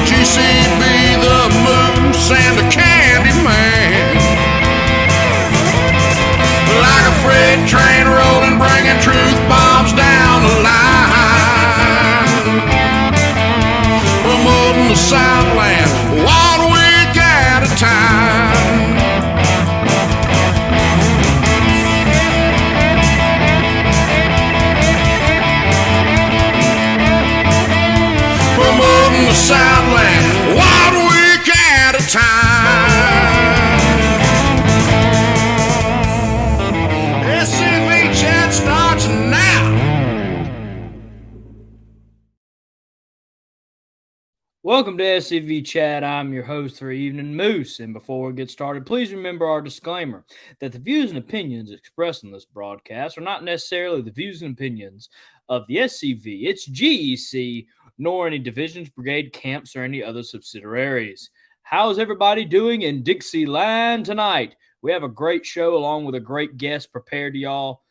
GCB, the moose, and the candy man. Like a freight train rolling, bringing truth bombs down the line. Promoting the Southland 1 week at a time. Promoting the Southland 1 week at a time. SCV Chat starts now. Welcome to SCV Chat. I'm your host for Evening Moose. And before we get started, please remember our disclaimer that the views and opinions expressed in this broadcast are not necessarily the views and opinions of the SCV, its GEC, nor any divisions, brigade, camps, or any other subsidiaries. How's everybody doing in Dixieland tonight? We have a great show along with a great guest prepared to y'all.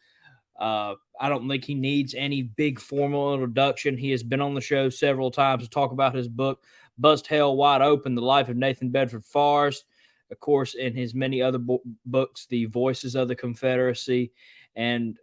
I don't think he needs any big formal introduction. He has been on the show several times to talk about his book, Bust Hell Wide Open, The Life of Nathan Bedford Forrest. Of course, in his many other books, The Voices of the Confederacy. And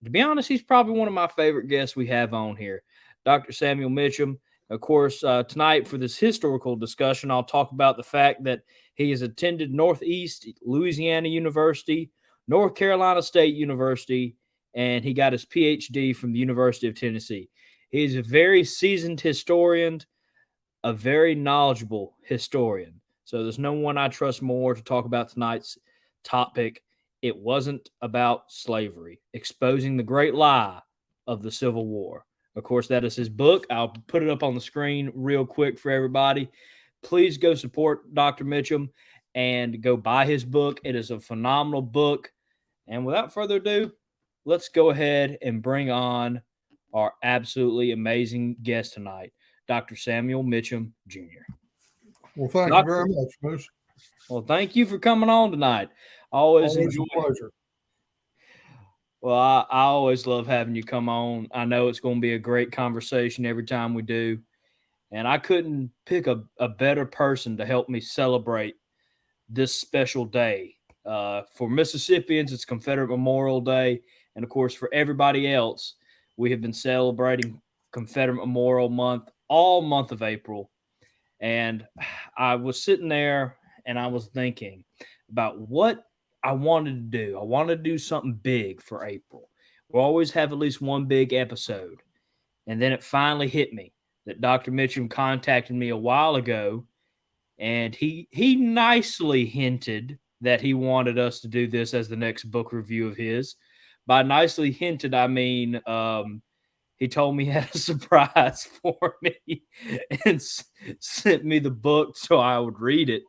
to be honest, he's probably one of my favorite guests we have on here, Dr. Samuel Mitcham. Of course, tonight for this historical discussion, I'll talk about the fact that he has attended Northeast Louisiana University, North Carolina State University, and he got his PhD from the University of Tennessee. He's a very seasoned historian, a very knowledgeable historian. So there's no one I trust more to talk about tonight's topic. It wasn't about slavery, exposing the great lie of the Civil War. Of course, that is his book. I'll put it up on the screen real quick for everybody. Please go support Dr. Mitcham and go buy his book. It is a phenomenal book. And without further ado, let's go ahead and bring on our absolutely amazing guest tonight, Dr. Samuel Mitcham Jr. Well, thank you very much, Moose. Well, thank you for coming on tonight. Always enjoy a pleasure. Well, I always love having you come on. I know it's going to be a great conversation every time we do. And I couldn't pick a better person to help me celebrate this special day. For Mississippians, it's Confederate Memorial Day. And, of course, for everybody else, we have been celebrating Confederate Memorial Month all month of April. And I was sitting there and I was thinking about what I wanted to do. I wanted to do something big for April. We'll always have at least one big episode. And then it finally hit me that Dr. Mitcham contacted me a while ago, and he nicely hinted that he wanted us to do this as the next book review of his. By nicely hinted, I mean he told me he had a surprise for me and sent me the book so I would read it.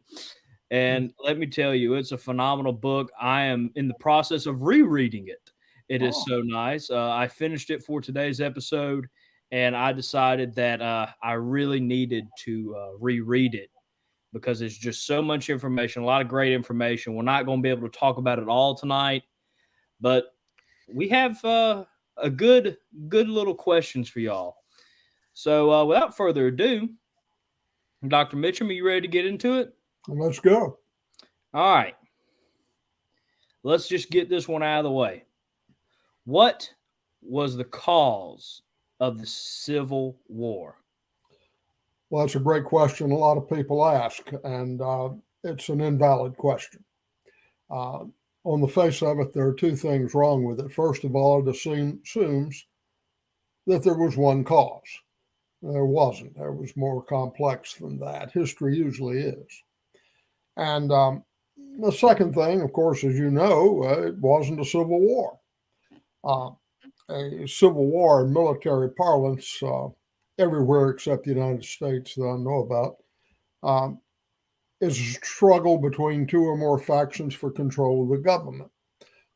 And let me tell you, it's a phenomenal book. I am in the process of rereading it. It is so nice. I finished it for today's episode, and I decided that I really needed to reread it because there's just so much information, a lot of great information. We're not going to be able to talk about it all tonight, but we have a good little questions for y'all. So without further ado, Dr. Mitcham, are you ready to get into it? Let's go. All right. Let's just get this one out of the way. What was the cause of the Civil War? Well, that's a great question. A lot of people ask, and it's an invalid question. On the face of it, there are two things wrong with it. First of all, it assumes that there was one cause. There wasn't. There was more complex than that. History usually is. And the second thing, of course, as you know, it wasn't a civil war. A civil war in military parlance, everywhere except the United States that I know about, is a struggle between two or more factions for control of the government.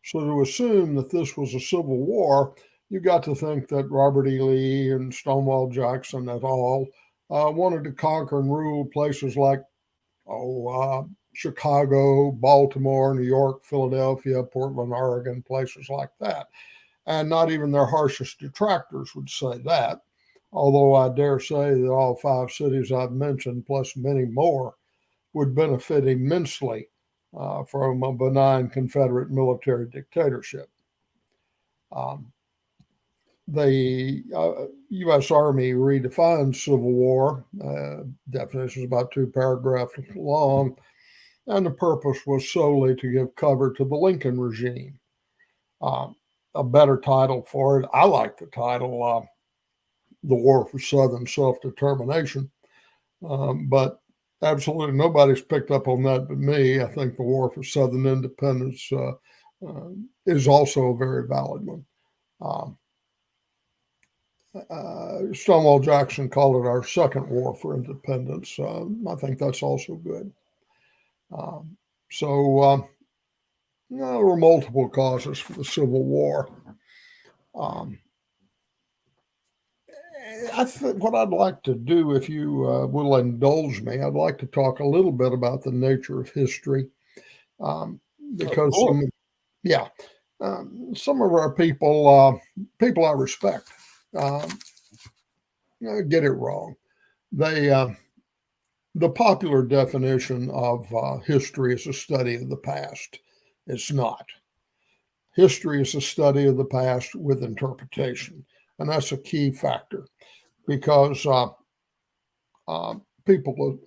So to assume that this was a civil war, you got to think that Robert E. Lee and Stonewall Jackson et al. Wanted to conquer and rule places like Chicago, Baltimore, New York, Philadelphia, Portland, Oregon, places like that. And not even their harshest detractors would say that. although I dare say that all 5 cities I've mentioned, plus many more, would benefit immensely from a benign Confederate military dictatorship. The U.S. Army redefined Civil War. Definition is about 2 paragraphs long, and the purpose was solely to give cover to the Lincoln regime. A better title for it, I like the title, The War for Southern Self-Determination, but absolutely nobody's picked up on that but me. I think the War for Southern Independence is also a very valid one. Stonewall Jackson called it our second war for independence. I think that's also good. There were multiple causes for the Civil War. What I'd like to do, if you will indulge me, I'd like to talk a little bit about the nature of history, because some of our people I respect, get it wrong. The popular definition of history is a study of the past. It's not. History is a study of the past with interpretation, and that's a key factor, because people,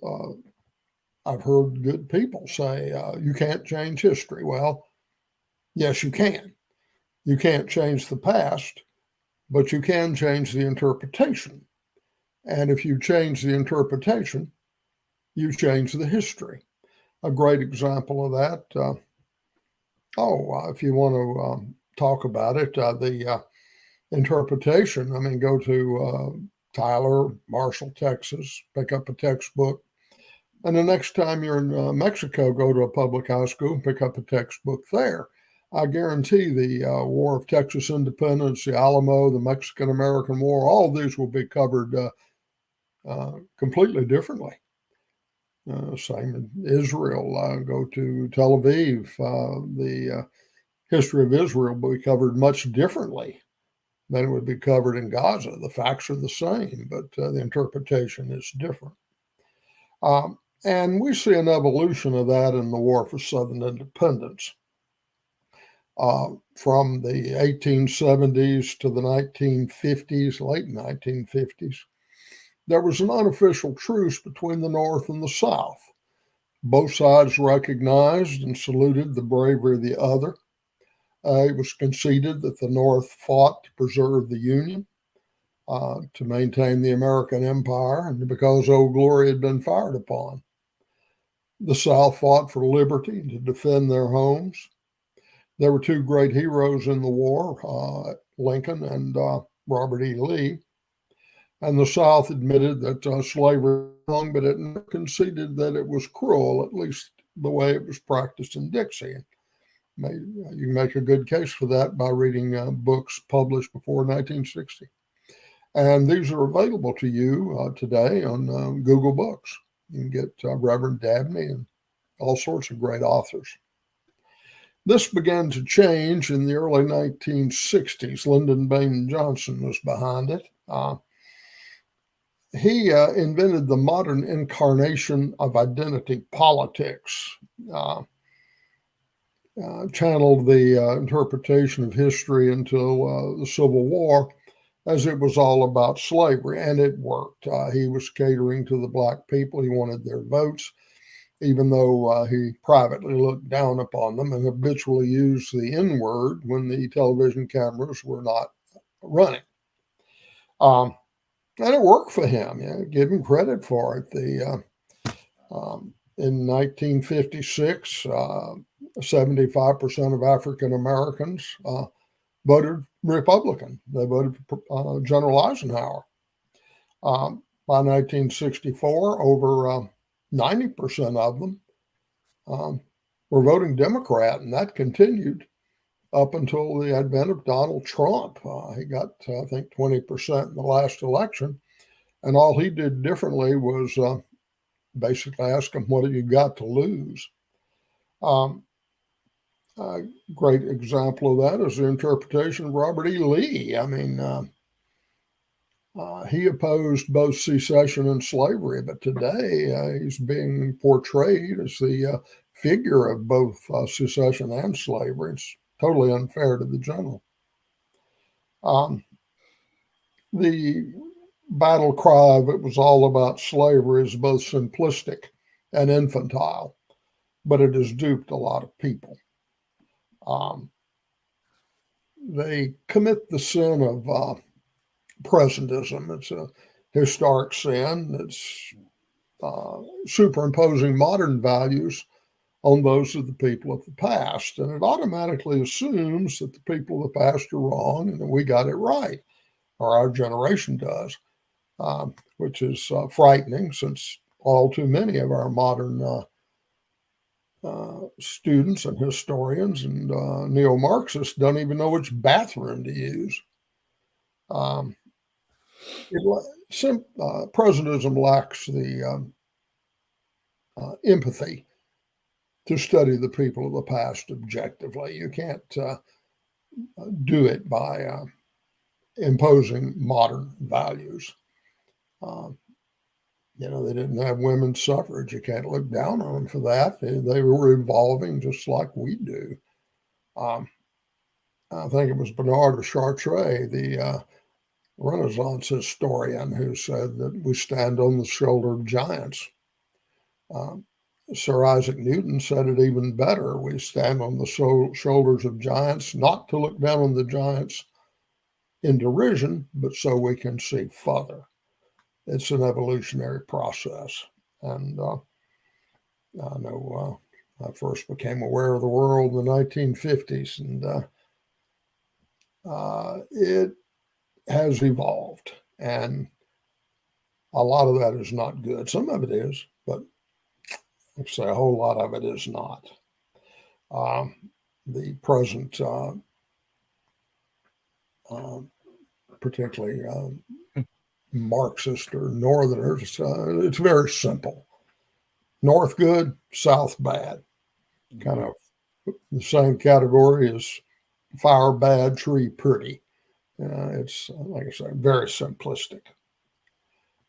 I've heard good people say, you can't change history. Well, yes, you can. You can't change the past, but you can change the interpretation. And if you change the interpretation, you change the history. A great example of that, if you want to talk about it, the interpretation, go to Tyler, Marshall, Texas, pick up a textbook. And the next time you're in Mexico, go to a public high school and pick up a textbook there. I guarantee the War of Texas Independence, the Alamo, the Mexican-American War, all of these will be covered completely differently. Same in Israel. Go to Tel Aviv. The history of Israel will be covered much differently than it would be covered in Gaza. The facts are the same, but the interpretation is different. And we see an evolution of that in the War for Southern Independence. From the 1870s to the 1950s, late 1950s, there was an unofficial truce between the North and the South. Both sides recognized and saluted the bravery of the other. It was conceded that the North fought to preserve the Union, to maintain the American empire, and because Old Glory had been fired upon. The South fought for liberty and to defend their homes. There were 2 great heroes in the war, Lincoln and Robert E. Lee. And the South admitted that slavery was wrong, but it never conceded that it was cruel, at least the way it was practiced in Dixie. You can make a good case for that by reading books published before 1960. And these are available to you today on Google Books. You can get Reverend Dabney and all sorts of great authors. This began to change in the early 1960s. Lyndon Baines Johnson was behind it. He invented the modern incarnation of identity politics, channeled the interpretation of history until the Civil War, as it was all about slavery, and it worked. He was catering to the black people. He wanted their votes, even though he privately looked down upon them and habitually used the N-word when the television cameras were not running. And it worked for him. Give him credit for it. In 1956, 75% of African Americans voted Republican. They voted for General Eisenhower. By 1964, over 90% of them were voting Democrat, and that continued up until the advent of Donald Trump. He got, I think, 20% in the last election, and all he did differently was basically ask him, what have you got to lose? A great example of that is the interpretation of Robert E. Lee. He opposed both secession and slavery, but today he's being portrayed as the figure of both secession and slavery. It's totally unfair to the general. The battle cry of it was all about slavery is both simplistic and infantile, but it has duped a lot of people. They commit the sin of presentism. It's a historic sin. It's superimposing modern values on those of the people of the past. And it automatically assumes that the people of the past are wrong and that we got it right, or our generation does, which is frightening since all too many of our modern students and historians and neo-Marxists don't even know which bathroom to use. Presentism lacks the empathy to study the people of the past objectively. You can't do it by imposing modern values. They didn't have women's suffrage. You can't look down on them for that. They were evolving just like we do. I think it was Bernard of Chartres, the Renaissance historian, who said that we stand on the shoulder of giants. Sir Isaac Newton said it even better. We stand on the shoulders of giants, not to look down on the giants in derision, but so we can see further. It's an evolutionary process. And I know I first became aware of the world in the 1950s, and it has evolved. And a lot of that is not good. Some of it is, but I'd say a whole lot of it is not. The present, particularly Marxist or Northerners, it's very simple. North good, South bad. Kind of the same category as fire bad, tree pretty. It's, like I said, very simplistic.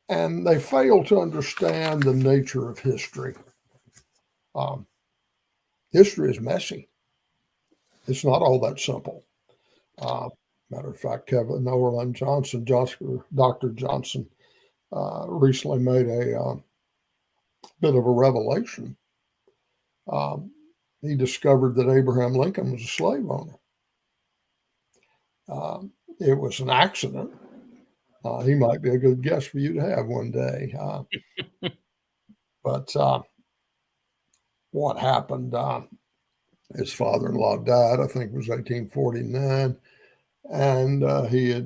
And they fail to understand the nature of history. History is messy. It's not all that simple. Matter of fact, Kevin Nolan Johnson, Dr. Johnson, recently made a bit of a revelation. He discovered that Abraham Lincoln was a slave owner. It was an accident. He might be a good guest for you to have one day. But what happened, his father-in-law died, I think it was 1849, and he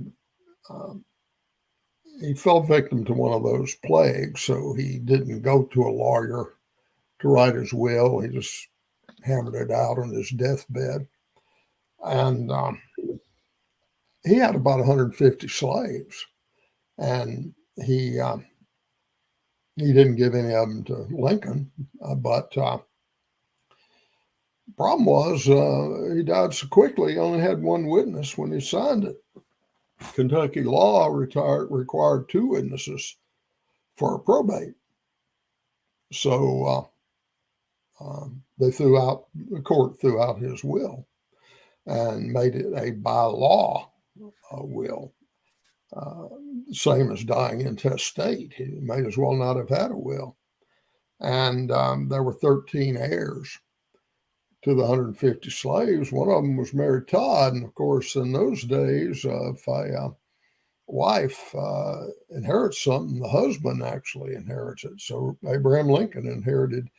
fell victim to one of those plagues, so he didn't go to a lawyer to write his will. He just hammered it out on his deathbed. And he had about 150 slaves, and he didn't give any of them to Lincoln, but problem was he died so quickly, he only had one witness when he signed it. Kentucky law required two witnesses for a probate. So the court threw out his will and made it a by law will. Same as dying intestate. He may as well not have had a will. And there were 13 heirs to the 150 slaves. One of them was Mary Todd. And of course, in those days, if a wife inherits something, the husband actually inherits it. So Abraham Lincoln inherited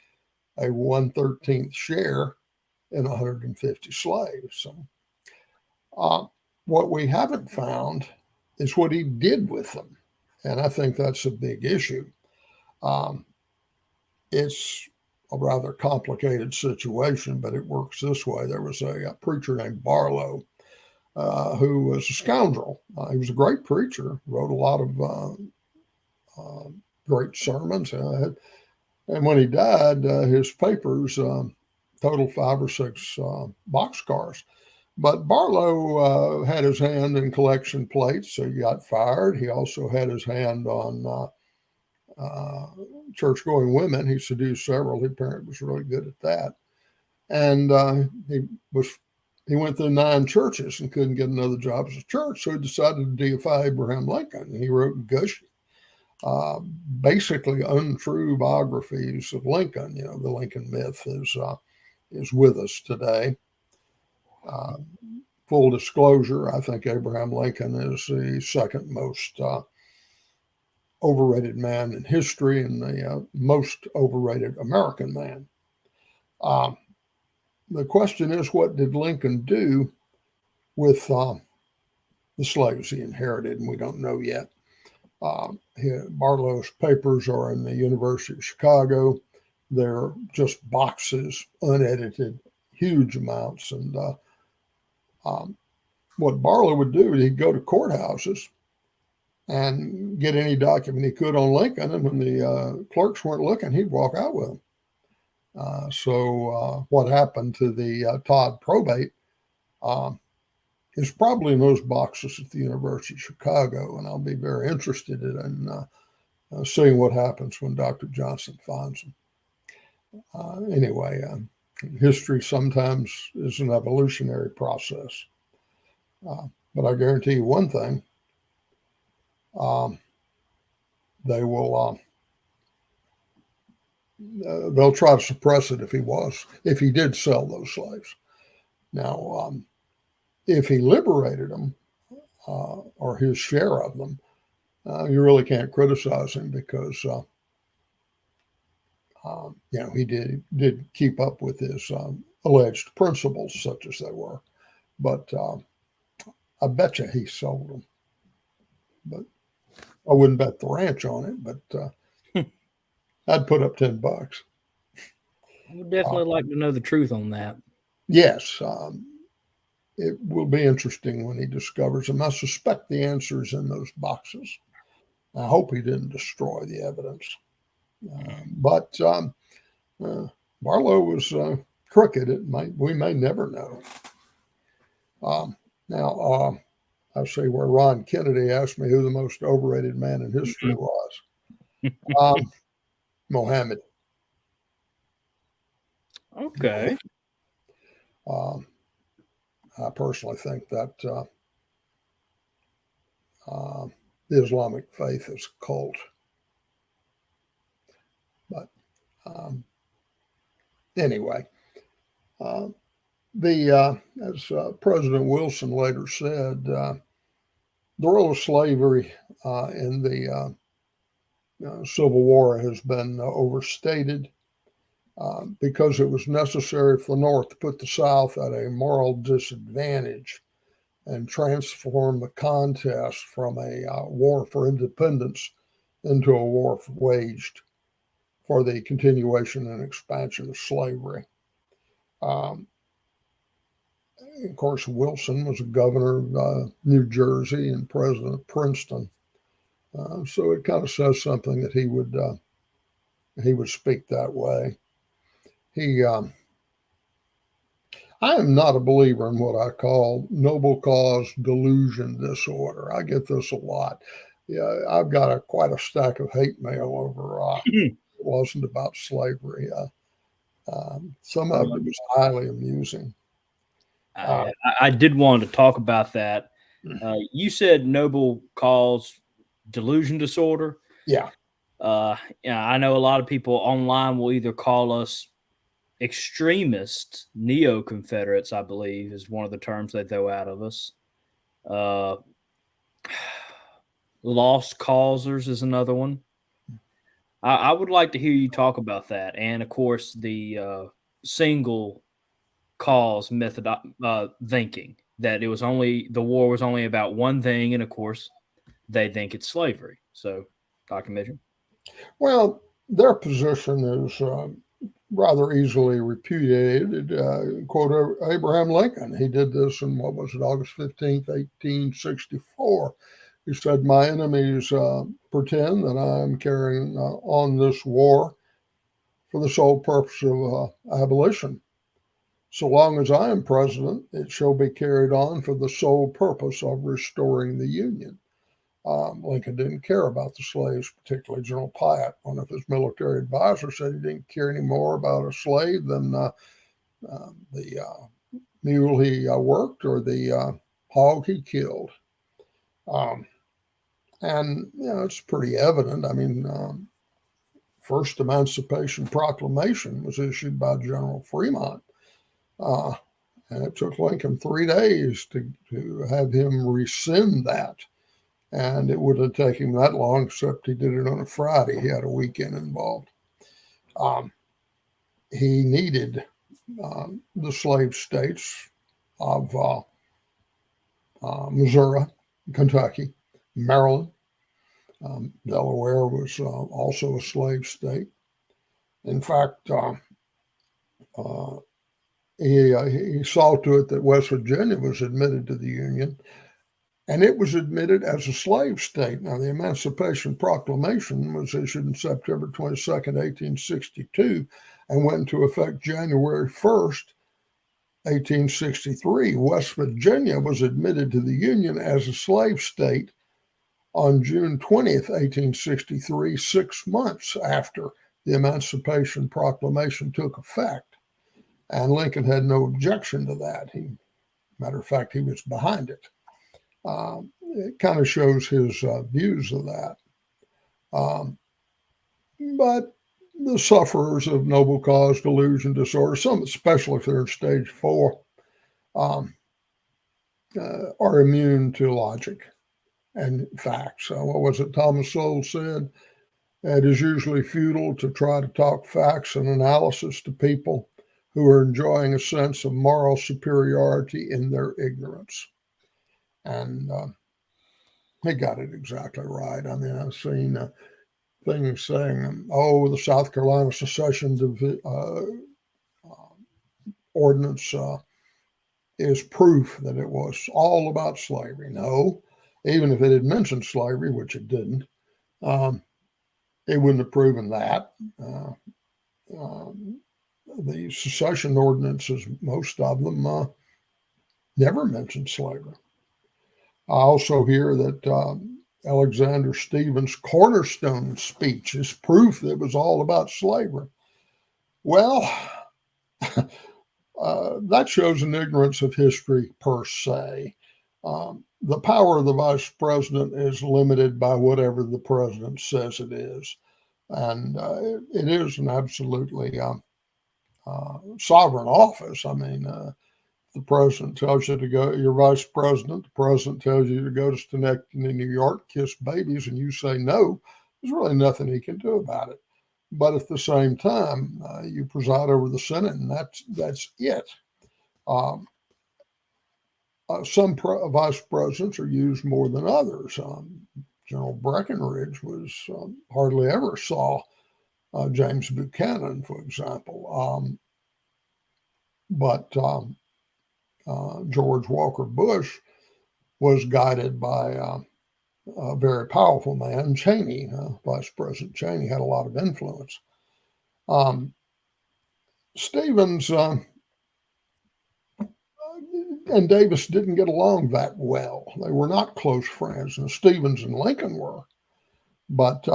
a 1/13 share in 150 slaves. So what we haven't found is what he did with them. And I think that's a big issue. It's a rather complicated situation, but it works this way. There was a preacher named Barlow who was a scoundrel. He was a great preacher, wrote a lot of great sermons. And when he died, his papers totaled 5 or 6 boxcars. But Barlow had his hand in collection plates, so he got fired. He also had his hand on church-going women. He seduced several. He apparently was really good at that. And he went through 9 churches and couldn't get another job as a church, so he decided to deify Abraham Lincoln. He wrote Gushy, basically untrue biographies of Lincoln. You know, the Lincoln myth is with us today. Full disclosure, I think Abraham Lincoln is the second most overrated man in history and the most overrated American man. The question is, what did Lincoln do with the slaves he inherited? And we don't know yet. Barlow's papers are in the University of Chicago. They're just boxes, unedited, huge amounts. And what Barlow would do, he'd go to courthouses and get any document he could on Lincoln. And when the clerks weren't looking, he'd walk out with them. So what happened to the Todd probate is probably in those boxes at the University of Chicago, and I'll be very interested in seeing what happens when Dr. Johnson finds them. Anyway, history sometimes is an evolutionary process, but I guarantee you one thing: they will. They'll try to suppress it if he did sell those slaves. Now, if he liberated them or his share of them, you really can't criticize him because, he did keep up with his alleged principles, such as they were. But I bet you he sold them. But I wouldn't bet the ranch on it, but I'd put up $10. I would definitely like to know the truth on that. Yes. It will be interesting when he discovers them. I suspect the answer is in those boxes. I hope he didn't destroy the evidence. But Barlow was crooked. We may never know. Now, I see where Ron Kennedy asked me who the most overrated man in history was. Mohammed. Okay. I personally think that the Islamic faith is a cult. But anyway, as President Wilson later said, the role of slavery in the Civil War has been overstated because it was necessary for the North to put the South at a moral disadvantage and transform the contest from a war for independence into a war waged for the continuation and expansion of slavery. Of course, Wilson was a governor of New Jersey and president of Princeton. So it kind of says something that he would speak that way. I am not a believer in what I call noble cause delusion disorder. I get this a lot. Yeah, I've got quite a stack of hate mail over it wasn't about slavery. Some of it was highly amusing. I did want to talk about that. You said noble cause delusion disorder. Yeah. I know a lot of people online will either call us extremists, neo-Confederates, I believe, is one of the terms they throw out of us. Lost causers is another one. I would like to hear you talk about that. And, of course, the single cause method thinking, that it was only the war was only about one thing. And, of course, they think it's slavery. So, Dr. Mitcham. Well, their position is rather easily repudiated. Quote Abraham Lincoln. He did this in, August 15th, 1864. He said, "My enemies pretend that I'm carrying on this war for the sole purpose of abolition. So long as I am president, it shall be carried on for the sole purpose of restoring the Union. Lincoln didn't care about the slaves, particularly General Piatt. One of his military advisors said he didn't care any more about a slave than the mule he worked or the hog he killed. And, it's pretty evident. I mean, first Emancipation Proclamation was issued by General Fremont. And it took Lincoln 3 days to have him rescind that. And it wouldn't take him that long, except he did it on a Friday. He had a weekend involved. He needed the slave states of Missouri, Kentucky, Maryland. Delaware was also a slave state. In fact, he saw to it that West Virginia was admitted to the Union, and it was admitted as a slave state. Now, the Emancipation Proclamation was issued on September 22nd, 1862, and went into effect January 1st, 1863. West Virginia was admitted to the Union as a slave state on June 20th, 1863, 6 months after the Emancipation Proclamation took effect. And Lincoln had no objection to that. Matter of fact, he was behind it. It kind of shows his views of that. But the sufferers of noble cause, delusion, disorder, some, especially if they're in stage 4, are immune to logic and facts. What was it Thomas Sowell said? It is usually futile to try to talk facts and analysis to people who are enjoying a sense of moral superiority in their ignorance. And he got it exactly right. I mean, I've seen things saying, the South Carolina secession ordinance is proof that it was all about slavery. No, even if it had mentioned slavery, which it didn't, it wouldn't have proven that. The secession ordinances, most of them, never mentioned slavery. I also hear that Alexander Stephens' cornerstone speech is proof that it was all about slavery. Well, that shows an ignorance of history per se. The power of the vice president is limited by whatever the president says it is. And it is an absolutely sovereign office. I mean, the president tells you to go, you're vice president, the president tells you to go to Schenectady, New York, kiss babies, and you say no, there's really nothing he can do about it. But at the same time, you preside over the Senate, and that's it. Some vice presidents are used more than others. General Breckinridge was hardly ever saw James Buchanan, for example. But George Walker Bush was guided by a very powerful man, Cheney. Vice President Cheney had a lot of influence. Stephens and Davis didn't get along that well. They were not close friends, and Stephens and Lincoln were. But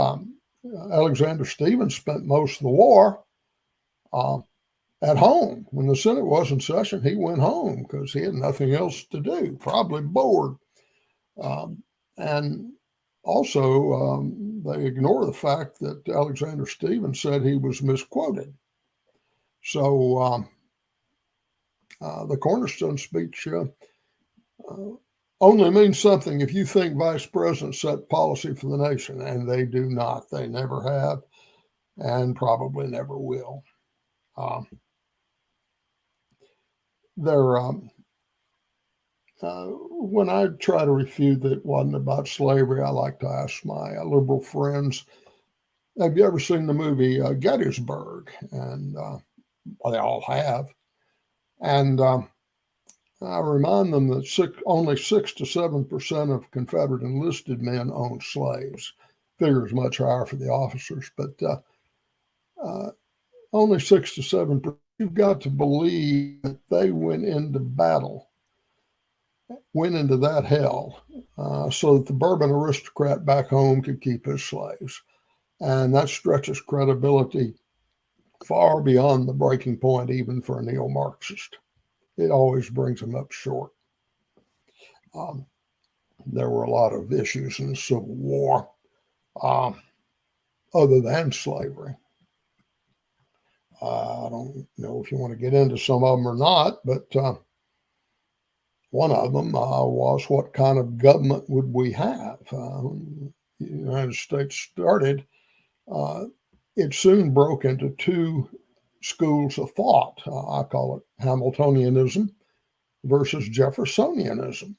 Alexander Stephens spent most of the war at home. When the Senate was in session, he went home because he had nothing else to do, probably bored. And also, they ignore the fact that Alexander Stephens said he was misquoted. So the cornerstone speech only means something if you think vice presidents set policy for the nation, and they do not. They never have, and probably never will. When I try to refute that it wasn't about slavery, I like to ask my liberal friends, have you ever seen the movie Gettysburg? And they all have. And I remind them that only 6 to 7% of Confederate enlisted men owned slaves. Figures much higher for the officers, but only 6 to 7%. you've got to believe that they went into battle, went into that hell, so that the bourbon aristocrat back home could keep his slaves. And that stretches credibility far beyond the breaking point, even for a neo-Marxist. It always brings them up short. There were a lot of issues in the Civil War other than slavery. I don't know if you want to get into some of them or not, but one of them was, what kind of government would we have? When the United States started, it soon broke into two schools of thought. I call it Hamiltonianism versus Jeffersonianism.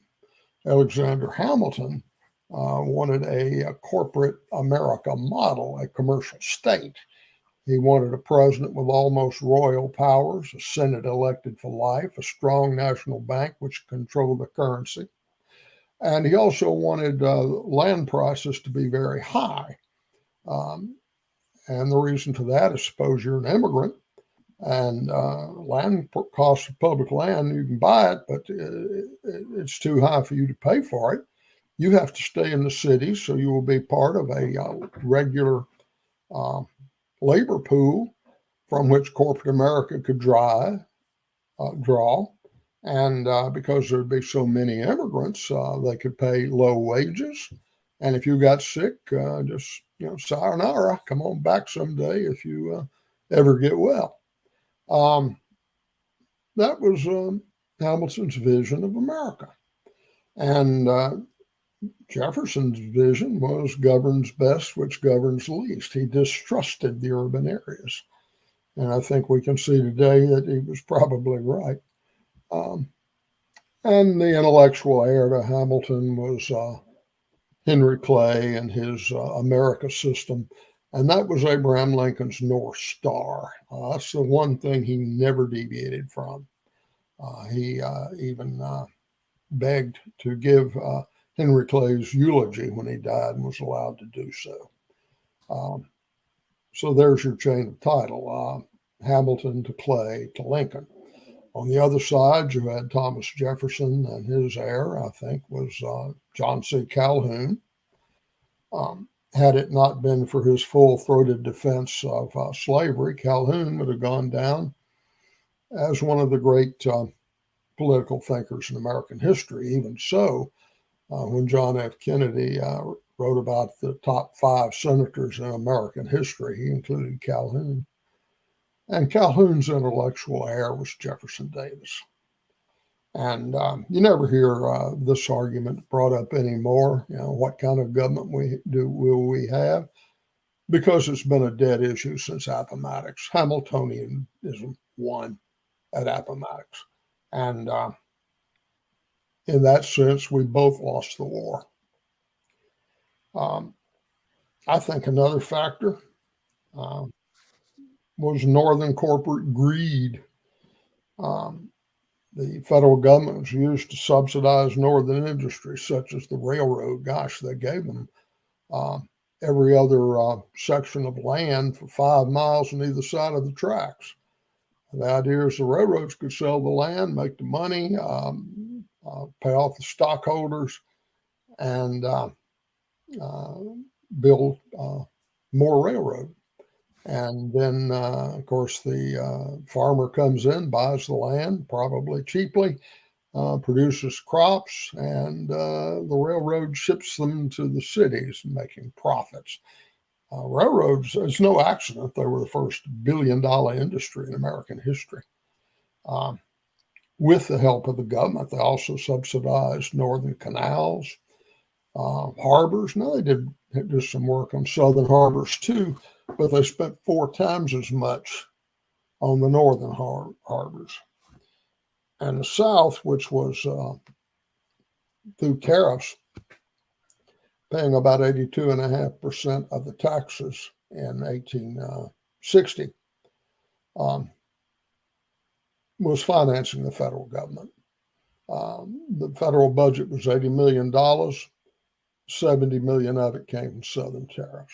Alexander Hamilton wanted a corporate America model, a commercial state. He wanted a president with almost royal powers, a Senate elected for life, a strong national bank which controlled the currency. And he also wanted land prices to be very high. And the reason for that is, suppose you're an immigrant and land costs of public land, you can buy it, but it's too high for you to pay for it. You have to stay in the city, so you will be part of a regular labor pool from which corporate America could draw. And because there'd be so many immigrants, they could pay low wages. And if you got sick, just, sayonara, come on back someday if you ever get well. That was Hamilton's vision of America. And Jefferson's vision was governs best, which governs least. He distrusted the urban areas. And I think we can see today that he was probably right. And the intellectual heir to Hamilton was Henry Clay and his America system. And that was Abraham Lincoln's North Star. That's the one thing he never deviated from. He even begged to give Henry Clay's eulogy when he died and was allowed to do so. So there's your chain of title, Hamilton to Clay to Lincoln. On the other side, you had Thomas Jefferson, and his heir, I think, was John C. Calhoun. Had it not been for his full-throated defense of slavery, Calhoun would have gone down as one of the great political thinkers in American history. Even so, when John F. Kennedy wrote about the top 5 senators in American history, he included Calhoun. And Calhoun's intellectual heir was Jefferson Davis. And you never hear this argument brought up anymore. What kind of government will we have? Because it's been a dead issue since Appomattox. Hamiltonianism won at Appomattox. And in that sense, we both lost the war. I think another factor was Northern corporate greed. The federal government was used to subsidize Northern industries, such as the railroad. Gosh, they gave them every other section of land for 5 miles on either side of the tracks. The idea is the railroads could sell the land, make the money, pay off the stockholders, and build more railroad. And then, of course, the farmer comes in, buys the land, probably cheaply, produces crops, and the railroad ships them to the cities, making profits. Railroads, it's no accident they were the first billion-dollar industry in American history. With the help of the government, they also subsidized northern canals, harbors. Now, they did some work on southern harbors too, but they spent 4 times as much on the northern harbors. And the South, which was through tariffs, paying about 82.5% of the taxes in 1860, was financing the federal government. The federal budget was $80 million. 70 million of it came from Southern tariffs.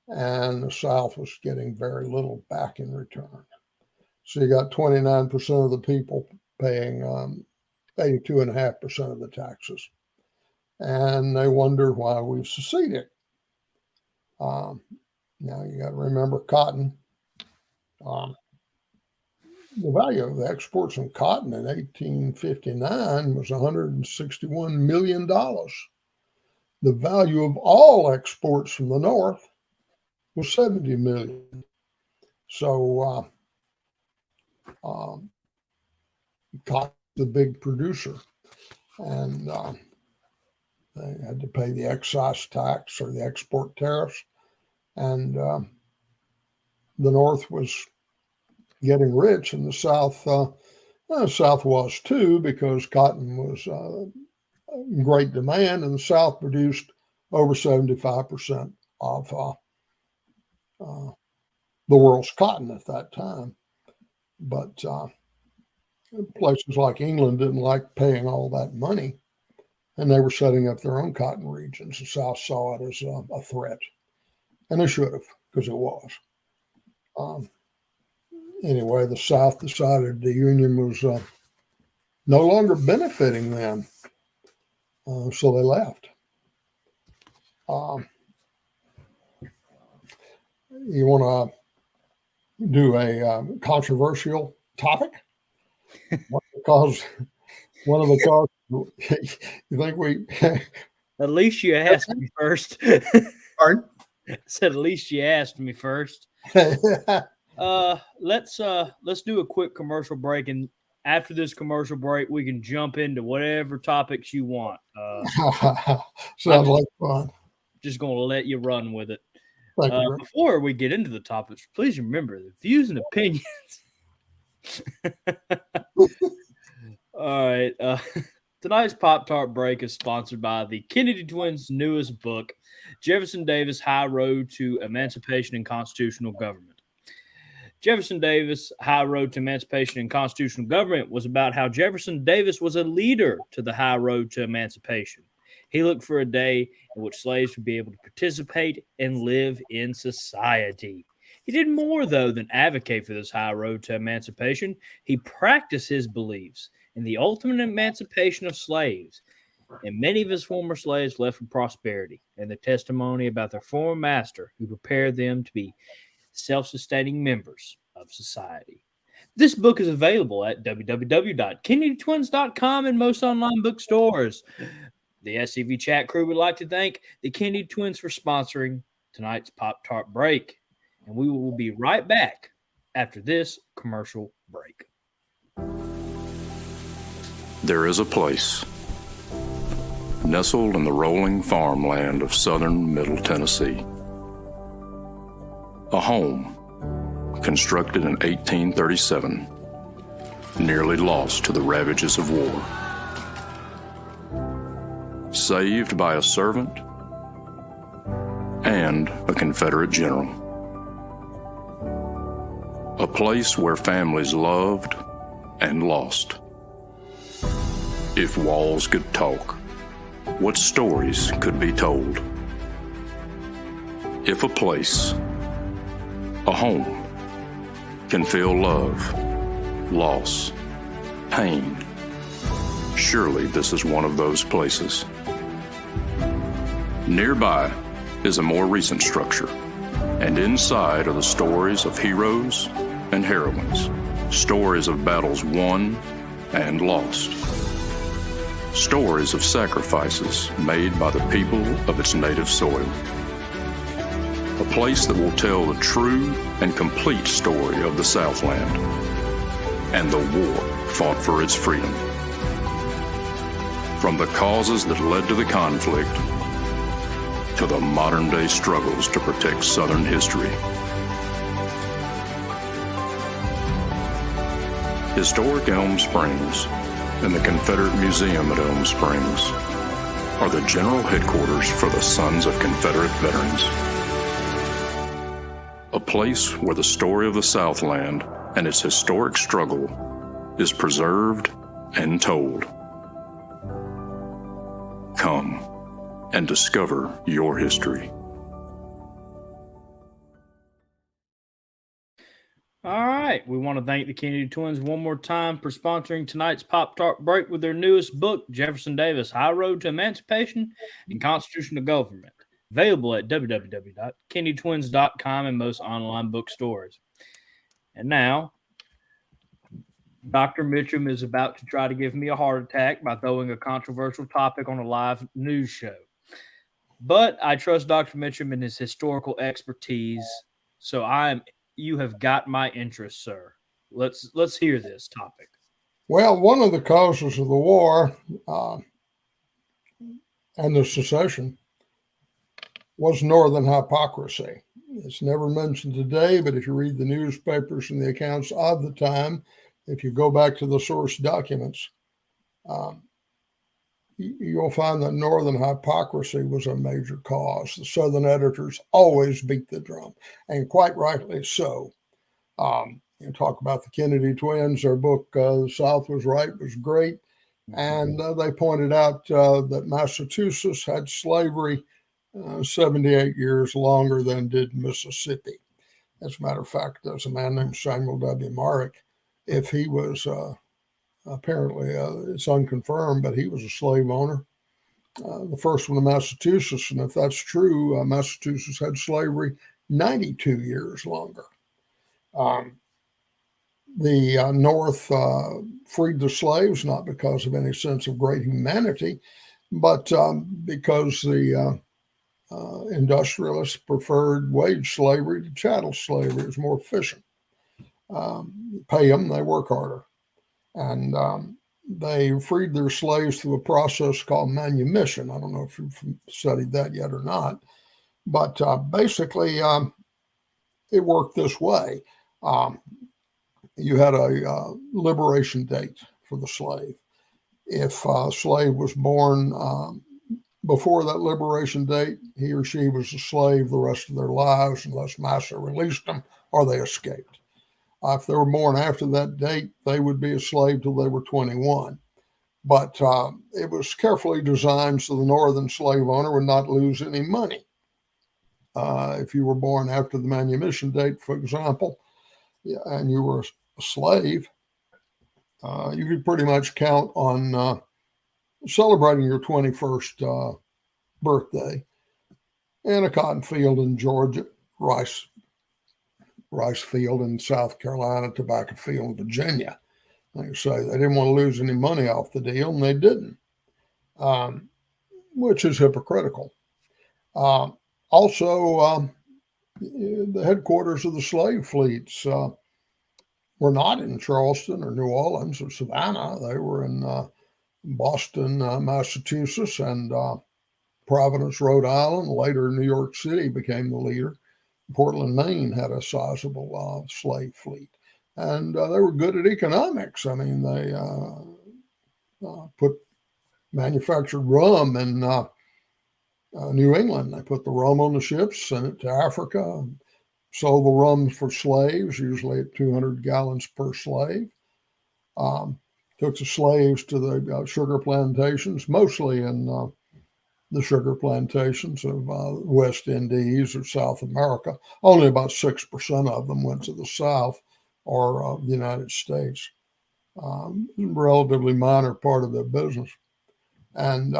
And the South was getting very little back in return. So you got 29% of the people paying 82.5% of the taxes. And they wonder why we've seceded. Now you got to remember cotton. The value of the exports of cotton in 1859 was $161 million. The value of all exports from the North was $70 million. So cotton's the big producer, and they had to pay the excise tax or the export tariffs, and the North was getting rich, and the South was too, because cotton was in great demand, and the South produced over 75% of the world's cotton at that time. But places like England didn't like paying all that money, and they were setting up their own cotton regions. The South saw it as a threat, and they should have, because it was. Anyway, the South decided the Union was no longer benefiting them, so they left. You want to do a controversial topic? Because one of the causes, you think we... At least you asked me first. Pardon? I said, at least you asked me first. Let's do a quick commercial break, and after this commercial break, we can jump into whatever topics you want. Sounds like fun. Just going to let you run with it. Thank you, before we get into the topics, please remember the views and opinions. All right. Tonight's Pop-Tart break is sponsored by the Kennedy twins' newest book, Jefferson Davis, High Road to Emancipation and Constitutional Government. Jefferson Davis, High Road to Emancipation and Constitutional Government was about how Jefferson Davis was a leader to the high road to emancipation. He looked for a day in which slaves would be able to participate and live in society. He did more, though, than advocate for this high road to emancipation. He practiced his beliefs in the ultimate emancipation of slaves. And many of his former slaves left with prosperity and the testimony about their former master who prepared them to be self-sustaining members of society. This book is available at www.kennedytwins.com and most online bookstores. The SCV Chat crew would like to thank the Kennedy twins for sponsoring tonight's Pop-Tart break. And we will be right back after this commercial break. There is a place nestled in the rolling farmland of southern Middle Tennessee. A home constructed in 1837, nearly lost to the ravages of war. Saved by a servant and a Confederate general. A place where families loved and lost. If walls could talk, what stories could be told? If a place, a home, can feel love, loss, pain, surely this is one of those places. Nearby is a more recent structure, and inside are the stories of heroes and heroines, stories of battles won and lost, stories of sacrifices made by the people of its native soil. A place that will tell the true and complete story of the Southland and the war fought for its freedom. From the causes that led to the conflict to the modern-day struggles to protect Southern history. Historic Elm Springs and the Confederate Museum at Elm Springs are the general headquarters for the Sons of Confederate Veterans. A place where the story of the Southland and its historic struggle is preserved and told. Come and discover your history. All right. We want to thank the Kennedy Twins one more time for sponsoring tonight's Pop Talk break with their newest book, Jefferson Davis, High Road to Emancipation and Constitutional Government, available at www.kennedytwins.com and most online bookstores. And now, Dr. Mitcham is about to try to give me a heart attack by throwing a controversial topic on a live news show. But I trust Dr. Mitcham and his historical expertise, so you have got my interest, sir. Let's hear this topic. Well, one of the causes of the war and the secession was Northern hypocrisy. It's never mentioned today, but if you read the newspapers and the accounts of the time, if you go back to the source documents, you'll find that Northern hypocrisy was a major cause. The Southern editors always beat the drum, and quite rightly so. You talk about the Kennedy twins, their book, The South Was Right, was great. And they pointed out that Massachusetts had slavery 78 years longer than did Mississippi. As a matter of fact, there's a man named Samuel W. Marrick. If he was apparently, it's unconfirmed, but he was a slave owner, the first one in Massachusetts. And if that's true, Massachusetts had slavery 92 years longer. The North freed the slaves, not because of any sense of great humanity, but because the industrialists preferred wage slavery to chattel slavery. It was more efficient. Pay them, they work harder. And they freed their slaves through a process called manumission. I don't know if you've studied that yet or not, but basically it worked this way. You had a liberation date for the slave. If a slave was born before that liberation date, he or she was a slave the rest of their lives unless master released them or they escaped. If they were born after that date, they would be a slave till they were 21. But it was carefully designed so the Northern slave owner would not lose any money. If you were born after the manumission date, for example, and you were a slave, you could pretty much count on celebrating your 21st birthday in a cotton field in Georgia, rice field in South Carolina, tobacco field in Virginia. Like I say, they didn't want to lose any money off the deal, and they didn't, which is hypocritical. Also, the headquarters of the slave fleets were not in Charleston or New Orleans or Savannah. They were in Boston, Massachusetts, and Providence, Rhode Island. Later, New York City became the leader. Portland, Maine had a sizable slave fleet. And they were good at economics. I mean, they manufactured rum in New England. They put the rum on the ships, sent it to Africa, sold the rum for slaves, usually at 200 gallons per slave. Took the slaves to the sugar plantations, mostly in the sugar plantations of West Indies or South America. Only about 6% of them went to the South or the United States. Relatively minor part of their business. And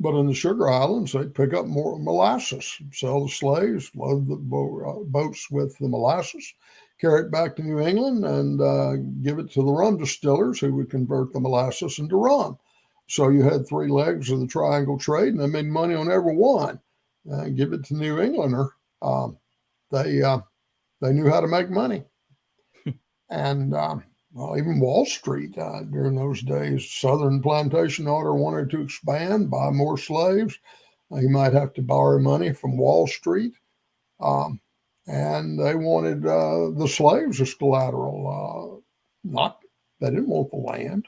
but in the sugar islands, they'd pick up more molasses, sell the slaves, load the boats with the molasses, carry it back to New England, and give it to the rum distillers who would convert the molasses into rum. So you had three legs of the triangle trade, and they made money on every one. Give it to New Englander. They knew how to make money. And well, even Wall Street during those days, Southern plantation owner wanted to expand, buy more slaves. He might have to borrow money from Wall Street. And they wanted the slaves as collateral. They didn't want the land.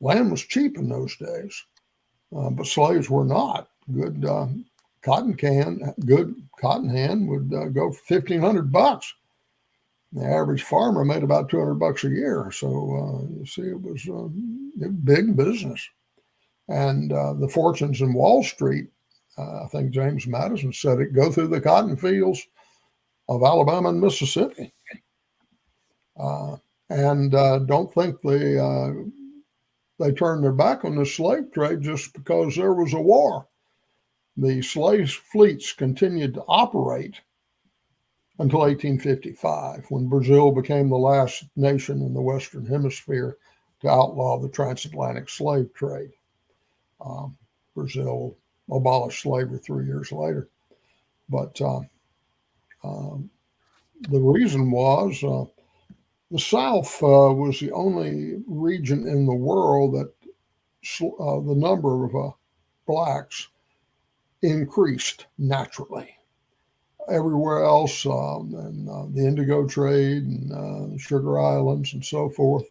Land was cheap in those days, but slaves were not. Good cotton hand would go for $1,500. The average farmer made about $200 a year. So you see, it was a big business. And the fortunes in Wall Street, I think James Madison said it, go through the cotton fields of Alabama and Mississippi. And don't think they turned their back on the slave trade just because there was a war. The slave fleets continued to operate until 1855, when Brazil became the last nation in the Western Hemisphere to outlaw the transatlantic slave trade. Brazil abolished slavery 3 years later. But the reason was the South was the only region in the world that the number of blacks increased naturally. Everywhere else, and the indigo trade and the sugar islands and so forth,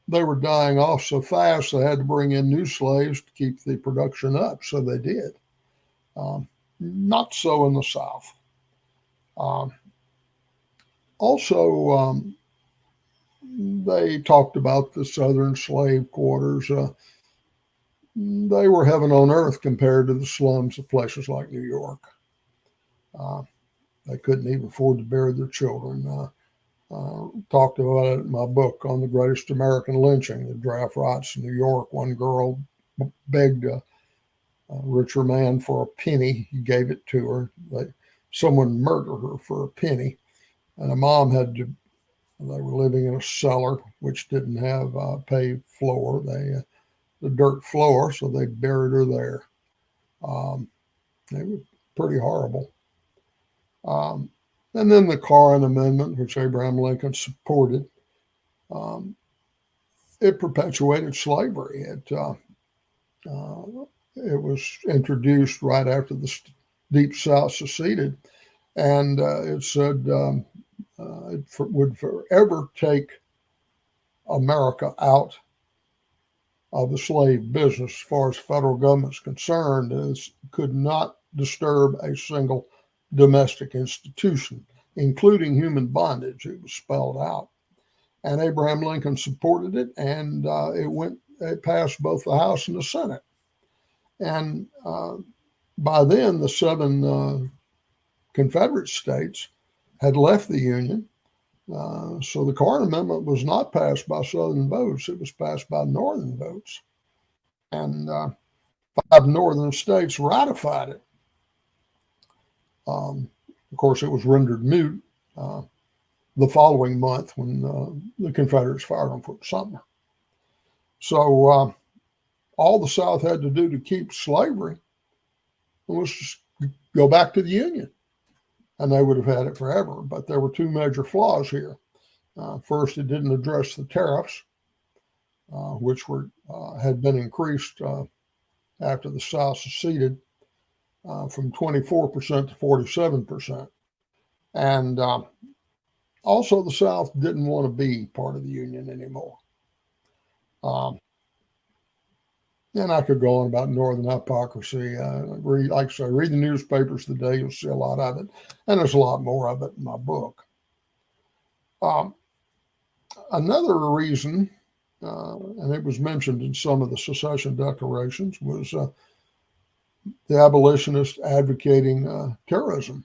they were dying off so fast they had to bring in new slaves to keep the production up. So they did. Not so in the South. Also, they talked about the Southern slave quarters. They were heaven on earth compared to the slums of places like New York. They couldn't even afford to bury their children. Talked about it in my book on the greatest American lynching, the draft riots in New York. One girl begged a richer man for a penny. He gave it to her. Someone murdered her for a penny. And a mom they were living in a cellar, which didn't have a paved floor, the dirt floor, so they buried her there. It was pretty horrible. And then the Carson Amendment, which Abraham Lincoln supported, it perpetuated slavery. It was introduced right after the Deep South seceded, and it said it would forever take America out of the slave business as far as federal government's concerned. It could not disturb a single domestic institution, including human bondage. It was spelled out. And Abraham Lincoln supported it, and it passed both the House and the Senate. And by then, the 7 Confederate states had left the Union. So the Carson Amendment was not passed by Southern votes. It was passed by Northern votes. And 5 Northern states ratified it. Of course, it was rendered moot the following month when the Confederates fired on Fort Sumter. So all the South had to do to keep slavery was just go back to the Union, and they would have had it forever. But there were 2 major flaws here. First, it didn't address the tariffs, which had been increased after the South seceded from 24% to 47%. And also, the South didn't want to be part of the Union anymore. And I could go on about Northern hypocrisy. Like I say, read the newspapers today, you'll see a lot of it. And there's a lot more of it in my book. Another reason, and it was mentioned in some of the secession declarations, was the abolitionists advocating terrorism.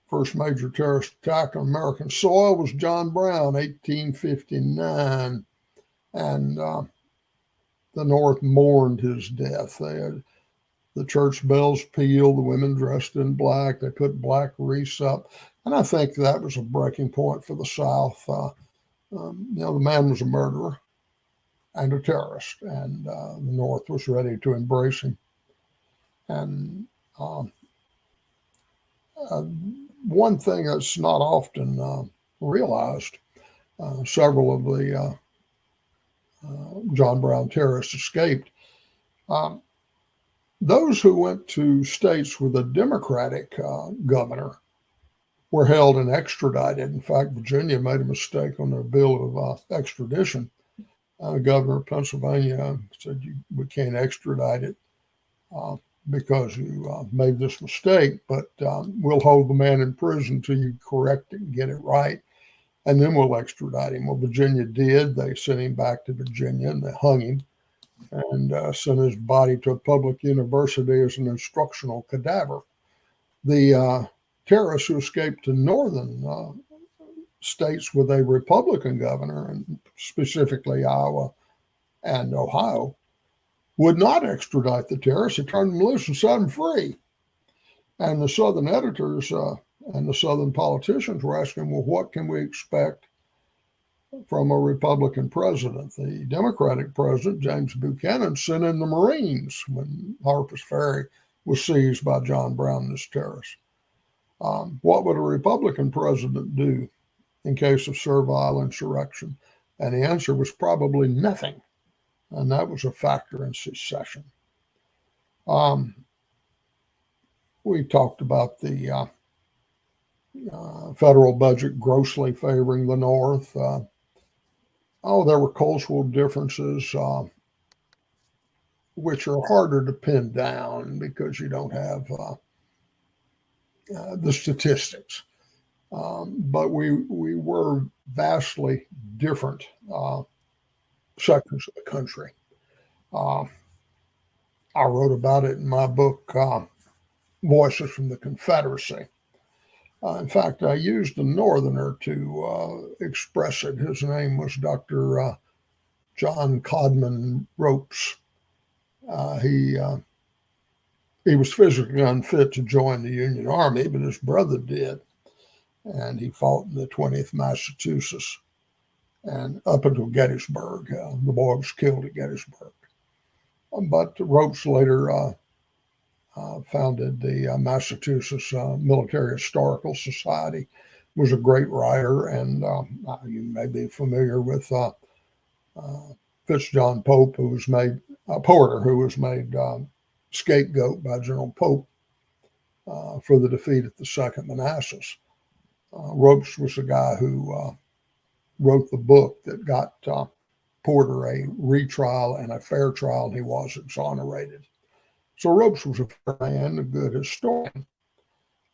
First major terrorist attack on American soil was John Brown, 1859. And the North mourned his death. They had the church bells pealed, the women dressed in black, they put black wreaths up. And I think that was a breaking point for the South. The man was a murderer and a terrorist, and the North was ready to embrace him. And one thing that's not often realized, several of the John Brown terrorists escaped. Those who went to states with a Democratic governor were held and extradited. In fact, Virginia made a mistake on their bill of extradition. Governor of Pennsylvania said, we can't extradite it because you made this mistake, but we'll hold the man in prison till you correct it and get it right, and then we'll extradite him. Well, Virginia did. They sent him back to Virginia, and they hung him and sent his body to a public university as an instructional cadaver. The terrorists who escaped to northern states with a Republican governor, and specifically Iowa and Ohio, would not extradite the terrorists. They turned them loose and set them free. And the Southern editors and the Southern politicians were asking, well, what can we expect from a Republican president? The Democratic president, James Buchanan, sent in the Marines when Harper's Ferry was seized by John Brown and his terrorists. What would a Republican president do in case of servile insurrection? And the answer was probably nothing. And that was a factor in secession. We talked about the federal budget grossly favoring the North. There were cultural differences, which are harder to pin down because you don't have the statistics. But we were vastly different sectors of the country. I wrote about it in my book, Voices from the Confederacy. In fact, I used a Northerner to express it. His name was Dr. John Codman Ropes. He was physically unfit to join the Union Army, but his brother did. And he fought in the 20th Massachusetts and up until Gettysburg. The boy was killed at Gettysburg. But Ropes later founded the Massachusetts Military Historical Society, was a great writer, and you may be familiar with Fitzjohn Pope, who was made Porter, who was made scapegoat by General Pope for the defeat at the Second Manassas. Ropes was the guy who wrote the book that got Porter a retrial and a fair trial, and he was exonerated. So Ropes was a fair man, a good historian.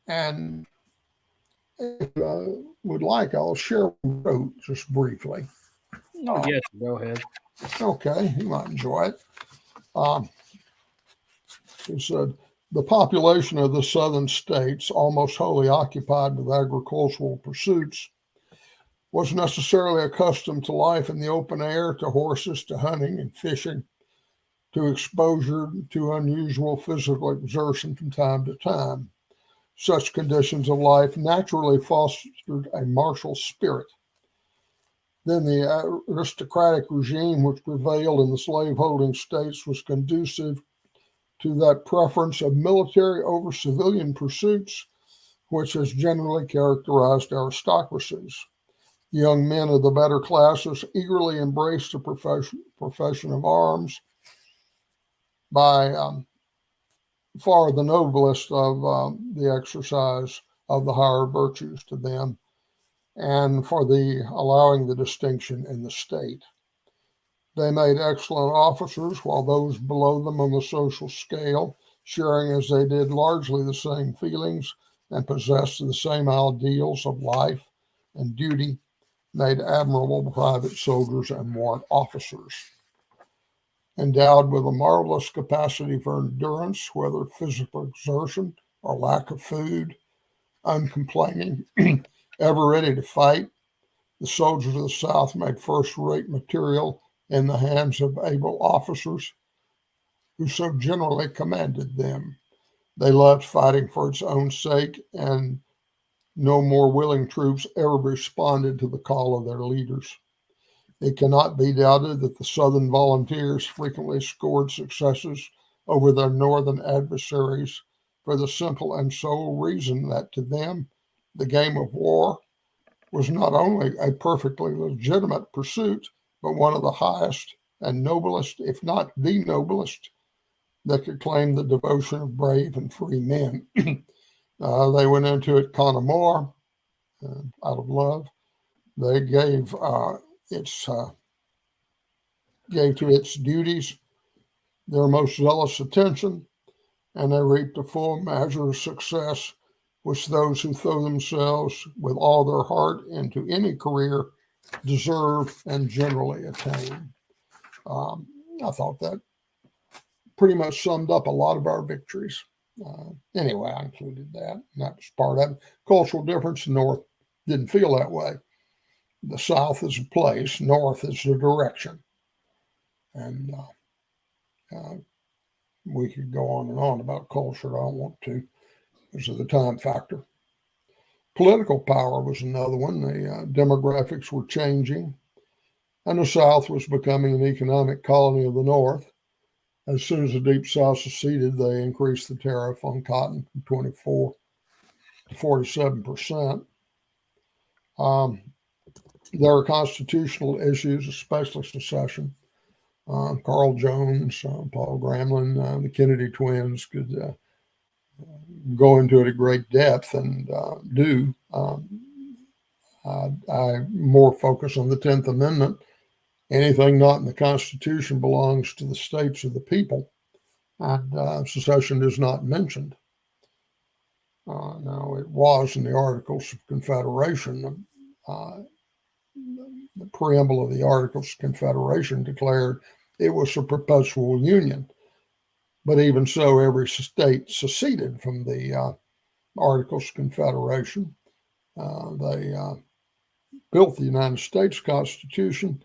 And if you would like, I'll share what he wrote just briefly. Yes, go ahead. Okay, you might enjoy it. He said, the population of the southern states, almost wholly occupied with agricultural pursuits, was necessarily accustomed to life in the open air, to horses, to hunting and fishing, to exposure to unusual physical exertion from time to time. Such conditions of life naturally fostered a martial spirit. Then the aristocratic regime which prevailed in the slaveholding states was conducive to that preference of military over civilian pursuits, which has generally characterized aristocracies. Young men of the better classes eagerly embraced the profession of arms, by far the noblest of the exercise of the higher virtues to them, and for the allowing the distinction in the state. They made excellent officers, while those below them on the social scale, sharing as they did largely the same feelings and possessed the same ideals of life and duty, made admirable private soldiers and warrant officers. Endowed with a marvelous capacity for endurance, whether physical exertion or lack of food, uncomplaining, ever ready to fight, the soldiers of the South made first-rate material in the hands of able officers who so generally commanded them. They loved fighting for its own sake, and no more willing troops ever responded to the call of their leaders. It cannot be doubted that the Southern volunteers frequently scored successes over their Northern adversaries for the simple and sole reason that to them, the game of war was not only a perfectly legitimate pursuit, but one of the highest and noblest, if not the noblest, that could claim the devotion of brave and free men. They went into it con amore, out of love. They gave to its duties their most zealous attention, and they reaped a full measure of success which those who throw themselves with all their heart into any career deserve and generally attain. I thought that pretty much summed up a lot of our victories. Anyway, I included that, and that was part of it. Cultural difference, the North didn't feel that way. the South is a place, North is the direction. And we could go on and on about culture. I don't want to because of the time factor. Political power was another one. The demographics were changing, and the South was becoming an economic colony of the North. As soon as the Deep South seceded, they increased the tariff on cotton from 24 to 47%. There are constitutional issues, especially secession. Carl Jones, Paul Gramlin, the Kennedy twins could go into it at great depth and do. I more focus on the 10th Amendment. Anything not in the Constitution belongs to the states or the people, and secession is not mentioned. Now, it was in the Articles of Confederation. The preamble of the Articles of Confederation declared it was a perpetual union. But even so, every state seceded from the Articles of Confederation. They built the United States Constitution,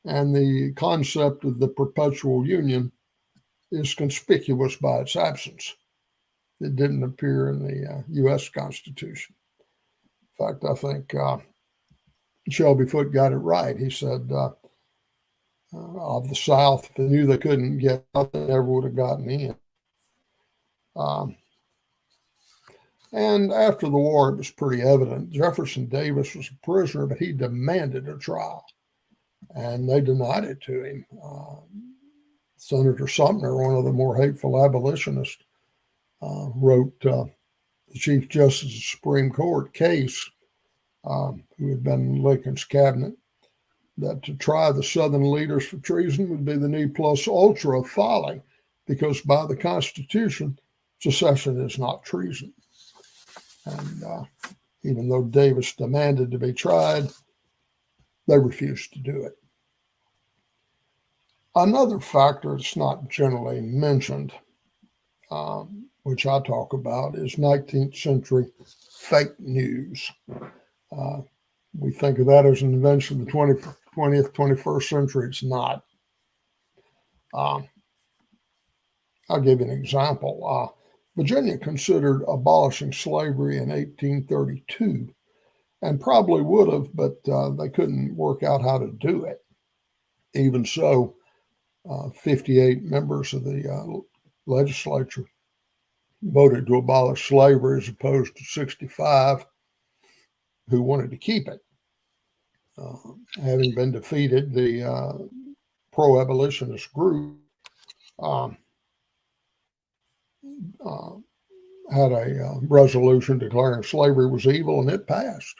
and the concept of the perpetual union is conspicuous by its absence. It didn't appear in the U.S. Constitution. In fact, I think Shelby Foote got it right. He said, of the South, if they knew they couldn't get out, they never would have gotten in. And after the war, it was pretty evident. Jefferson Davis was a prisoner, but he demanded a trial, and they denied it to him. Senator Sumner, one of the more hateful abolitionists, wrote the Chief Justice of the Supreme Court, Case, who had been in Lincoln's cabinet, that to try the Southern leaders for treason would be the ne plus ultra of folly, because by the Constitution, secession is not treason. And even though Davis demanded to be tried, they refused to do it. Another factor that's not generally mentioned, which I talk about, is 19th century fake news. We think of that as an invention of the 20th, 21st century. It's not. I'll give you an example. Virginia considered abolishing slavery in 1832, and probably would have, but they couldn't work out how to do it. Even so, 58 members of the legislature voted to abolish slavery as opposed to 65 who wanted to keep it. Having been defeated, the pro-abolitionist group had a resolution declaring slavery was evil, and it passed.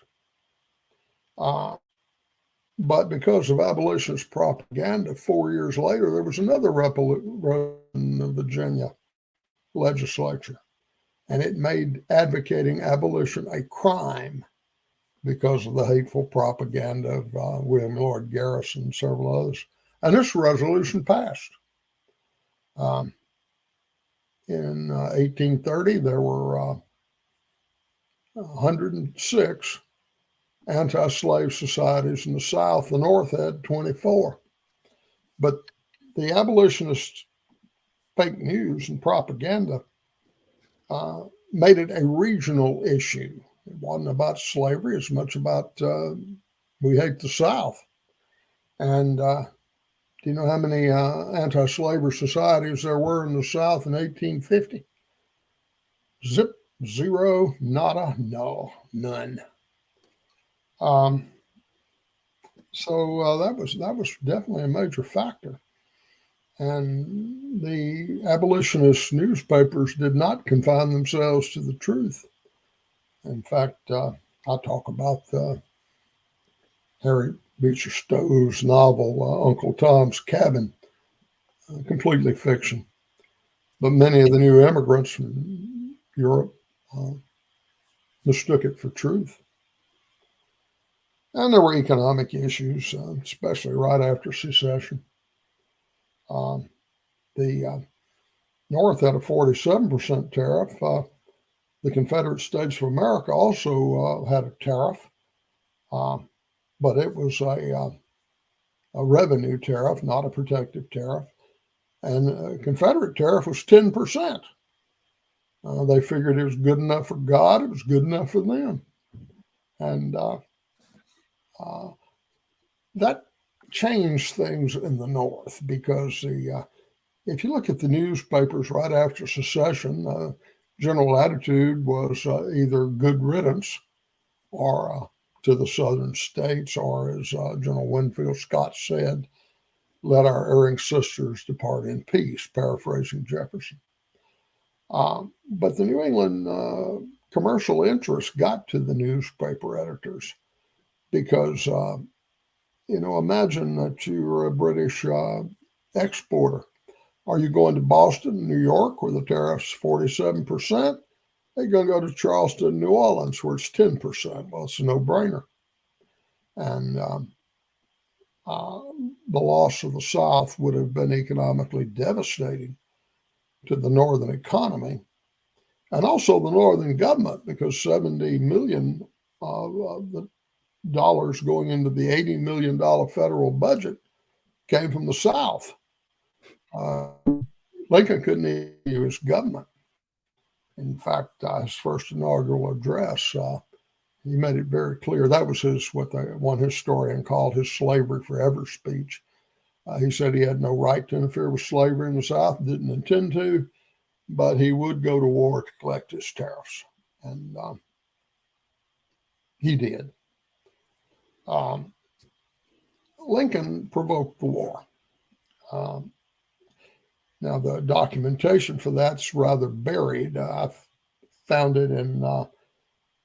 But because of abolitionist propaganda, 4 years later, there was another revolution in the Virginia legislature, and it made advocating abolition a crime because of the hateful propaganda of William Lloyd Garrison and several others. And this resolution passed. In 1830, there were 106 anti-slave societies in the South. The North had 24. But the abolitionist fake news and propaganda made it a regional issue. It wasn't about slavery as much about we hate the South. And do you know how many anti-slavery societies there were in the South in 1850? Zip, zero, nada, no, none. So that was definitely a major factor. And the abolitionist newspapers did not confine themselves to the truth. In fact, I talk about Harry Beecher Stowe's novel, Uncle Tom's Cabin, completely fiction. But many of the new immigrants from Europe mistook it for truth. And there were economic issues, especially right after secession. The North had a 47% tariff. The Confederate States of America also had a tariff. but it was a revenue tariff, not a protective tariff. And a Confederate tariff was 10%. They figured it was good enough for God, it was good enough for them. And that changed things in the North because if you look at the newspapers right after secession, general attitude was either good riddance or to the southern states, or as General Winfield Scott said, let our erring sisters depart in peace, paraphrasing Jefferson. But the New England commercial interests got to the newspaper editors because, imagine that you're a British exporter. Are you going to Boston, New York, where the tariff's 47%? They're going to go to Charleston, New Orleans, where it's 10%. Well, it's a no-brainer. And the loss of the South would have been economically devastating to the Northern economy and also the Northern government, because $70 million of the dollars going into the $80 million federal budget came from the South. Lincoln couldn't use his government. In fact, his first inaugural address, he made it very clear. That was one historian called his slavery forever speech. He said he had no right to interfere with slavery in the South, didn't intend to, but he would go to war to collect his tariffs. And he did. Lincoln provoked the war. Now, the documentation for that's rather buried. I've found it in the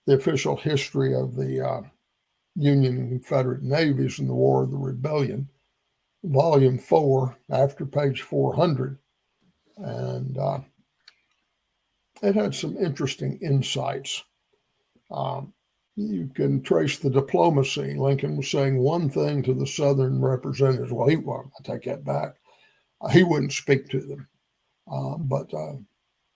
official history of the Union and Confederate navies in the War of the Rebellion, Volume 4, after page 400. And it had some interesting insights. You can trace the diplomacy. Lincoln was saying one thing to the Southern representatives. Well, I take that back. He wouldn't speak to them. But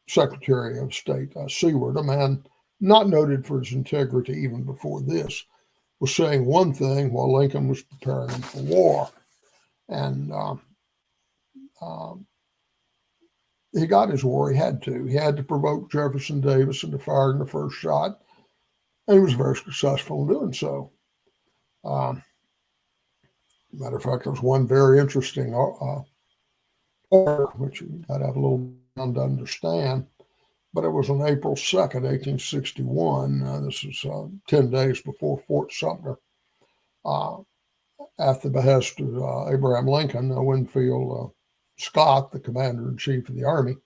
Secretary of State Seward, a man not noted for his integrity even before this, was saying one thing while Lincoln was preparing him for war. And he got his war. He had to. He had to provoke Jefferson Davis into firing the first shot. And he was very successful in doing so. Matter of fact, there was one very interesting order, which you got to have a little time to understand. But it was on April 2nd, 1861. This is 10 days before Fort Sumter. At the behest of Abraham Lincoln, Winfield Scott, the commander-in-chief of the Army,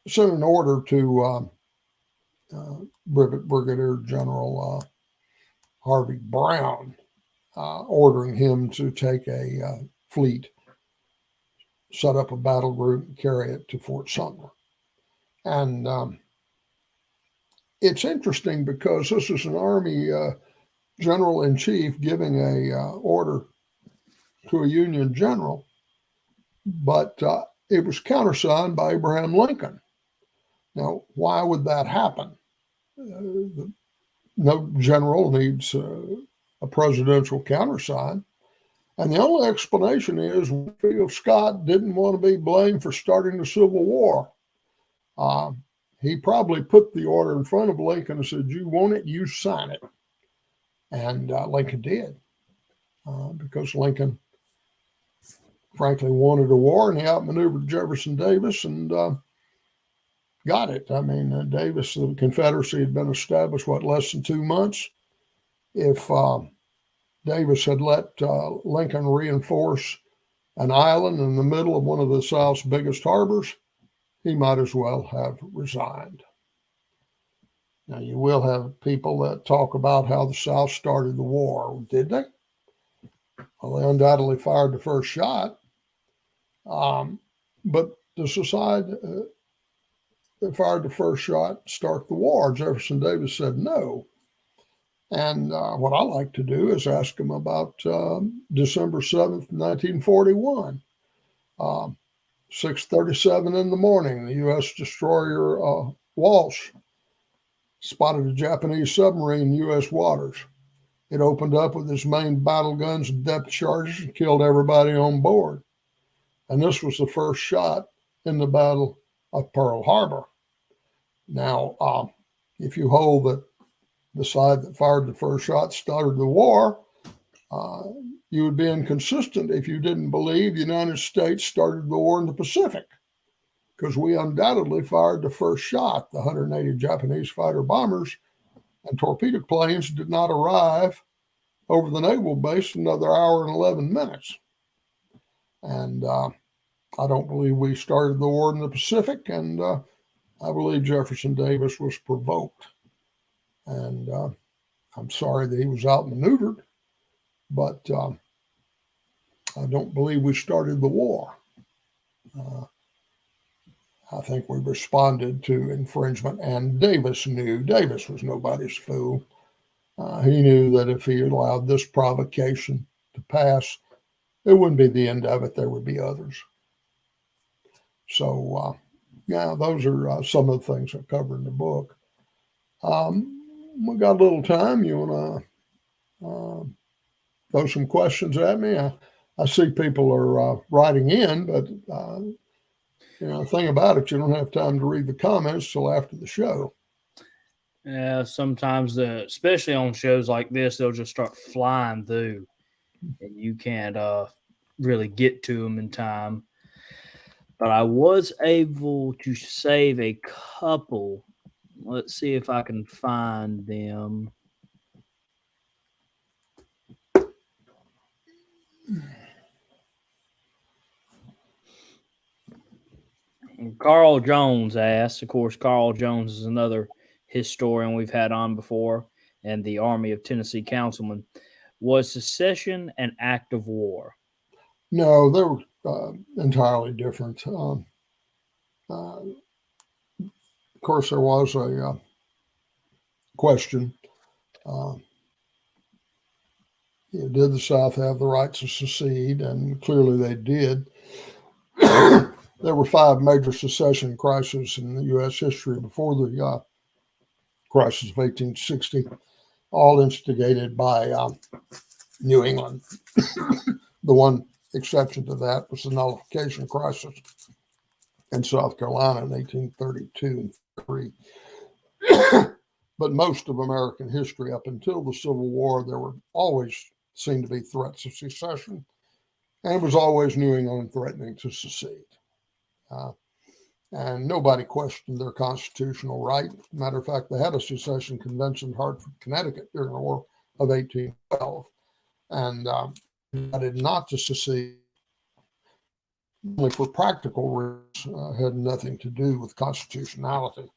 sent an order to Brigadier General Harvey Brown, ordering him to take a fleet, set up a battle group, and carry it to Fort Sumter. And it's interesting because this is an Army general-in-chief giving a order to a Union general, but it was countersigned by Abraham Lincoln. Now, why would that happen? No general needs a presidential countersign. And the only explanation is Winfield Scott didn't want to be blamed for starting the Civil War. He probably put the order in front of Lincoln and said, "You want it, you sign it." And Lincoln did, because Lincoln, frankly, wanted a war, and he outmaneuvered Jefferson Davis and got it. I mean, Davis, the Confederacy had been established, less than 2 months? If Davis had let Lincoln reinforce an island in the middle of one of the South's biggest harbors, he might as well have resigned. Now, you will have people that talk about how the South started the war. Did they? Well, they undoubtedly fired the first shot. But to decide they fired the first shot, start the war, Jefferson Davis said no. And what I like to do is ask him about December 7th, 1941. 6:37 in the morning, the U.S. destroyer Walsh spotted a Japanese submarine in U.S. waters. It opened up with its main battle guns and depth charges and killed everybody on board. And this was the first shot in the Battle of Pearl Harbor. Now, if you hold that the side that fired the first shot started the war, you would be inconsistent if you didn't believe the United States started the war in the Pacific, because we undoubtedly fired the first shot. The 180 Japanese fighter bombers and torpedo planes did not arrive over the naval base another hour and 11 minutes. And I don't believe we started the war in the Pacific, and I believe Jefferson Davis was provoked. And I'm sorry that he was outmaneuvered, but I don't believe we started the war. I think we responded to infringement, and Davis knew. Davis was nobody's fool. He knew that if he allowed this provocation to pass, it wouldn't be the end of it. There would be others. So, yeah, those are some of the things I cover in the book. We got a little time. You want to throw some questions at me? I see people are writing in, but the thing about it, you don't have time to read the comments till after the show. Yeah, sometimes, especially on shows like this, they'll just start flying through, and you can't really get to them in time. But I was able to save a couple. Let's see if I can find them. And Carl Jones asks, of course, Carl Jones is another historian we've had on before, and the Army of Tennessee councilman. Was secession an act of war? No, they were entirely different. Of course, there was a question. Did the South have the right to secede? And clearly they did. There were 5 major secession crises in the U.S. history before the crisis of 1860, all instigated by New England. The one exception to that was the nullification crisis in South Carolina in 1832 and 3. But most of American history up until the Civil War, there were always seemed to be threats of secession, and it was always New England threatening to secede. And nobody questioned their constitutional right. Matter of fact, they had a secession convention in Hartford, Connecticut during the War of 1812, and decided not to secede only for practical reasons, had nothing to do with constitutionality.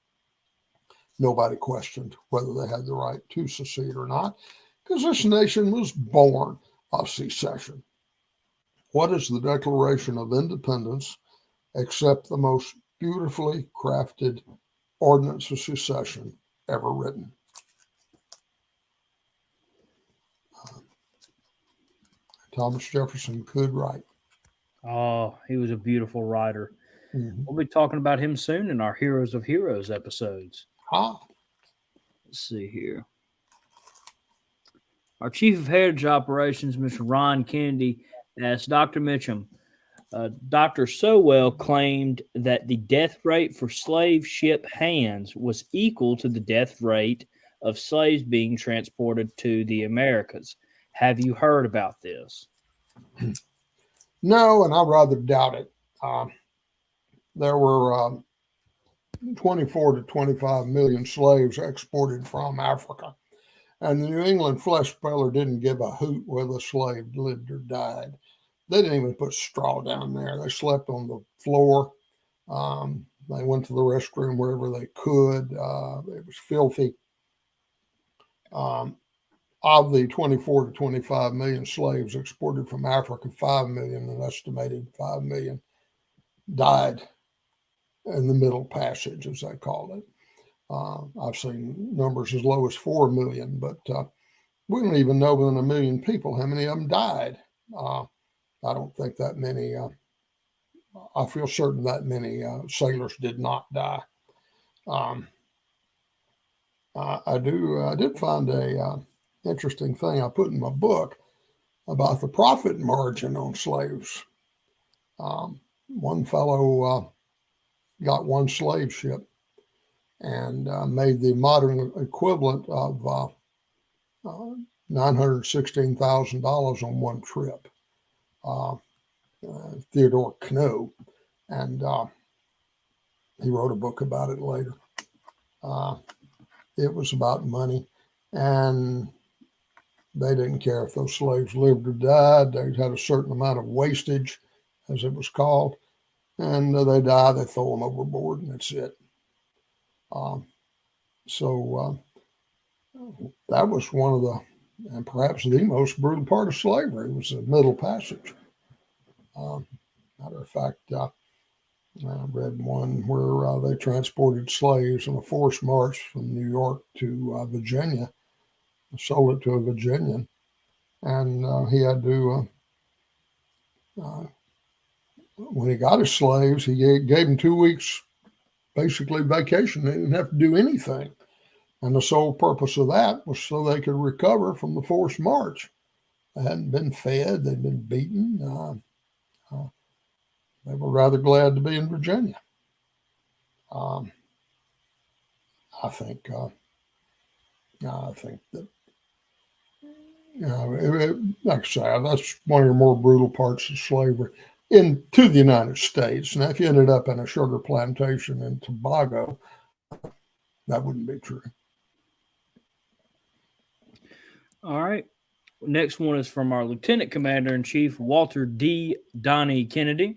Nobody questioned whether they had the right to secede or not, because this nation was born of secession. What is the Declaration of Independence except the most beautifully crafted ordinance of secession ever written? Thomas Jefferson could write. Oh, he was a beautiful writer. Mm-hmm. We'll be talking about him soon in our Heroes of Heroes episodes. Let's see here. Our Chief of Heritage Operations, Mr. Ron Kennedy, asked Dr. Mitcham, Dr. Sowell claimed that the death rate for slave ship hands was equal to the death rate of slaves being transported to the Americas. Have you heard about this? No, and I rather doubt it. There were 24 to 25 million slaves exported from Africa, and the New England flesh peddler didn't give a hoot whether a slave lived or died. They didn't even put straw down there. They slept on the floor. They went to the restroom wherever they could. It was filthy. Of the 24 to 25 million slaves exported from Africa, 5 million, an estimated 5 million, died in the Middle Passage, as they called it. I've seen numbers as low as 4 million, but we don't even know within 1 million people how many of them died. I don't think that many, I feel certain that many sailors did not die. I did find a interesting thing I put in my book about the profit margin on slaves. One fellow got one slave ship and made the modern equivalent of $916,000 on one trip. Theodore Kno, and he wrote a book about it later. It was about money, and they didn't care if those slaves lived or died. They had a certain amount of wastage, as it was called, and they die, they throw them overboard, and that's it. So that was one of the, and perhaps the most brutal part of slavery, was the Middle Passage. Matter of fact, I read one where they transported slaves on a forced march from New York to Virginia, sold it to a Virginian, and he had to, when he got his slaves, he gave them 2 weeks, basically vacation. They didn't have to do anything. And the sole purpose of that was so they could recover from the forced march. They hadn't been fed, they'd been beaten. They were rather glad to be in Virginia. I think that, like I say, that's one of the more brutal parts of slavery to the United States. Now, if you ended up in a sugar plantation in Tobago, that wouldn't be true. All right. Next one is from our Lieutenant Commander-in-Chief, Walter D. Donnie Kennedy.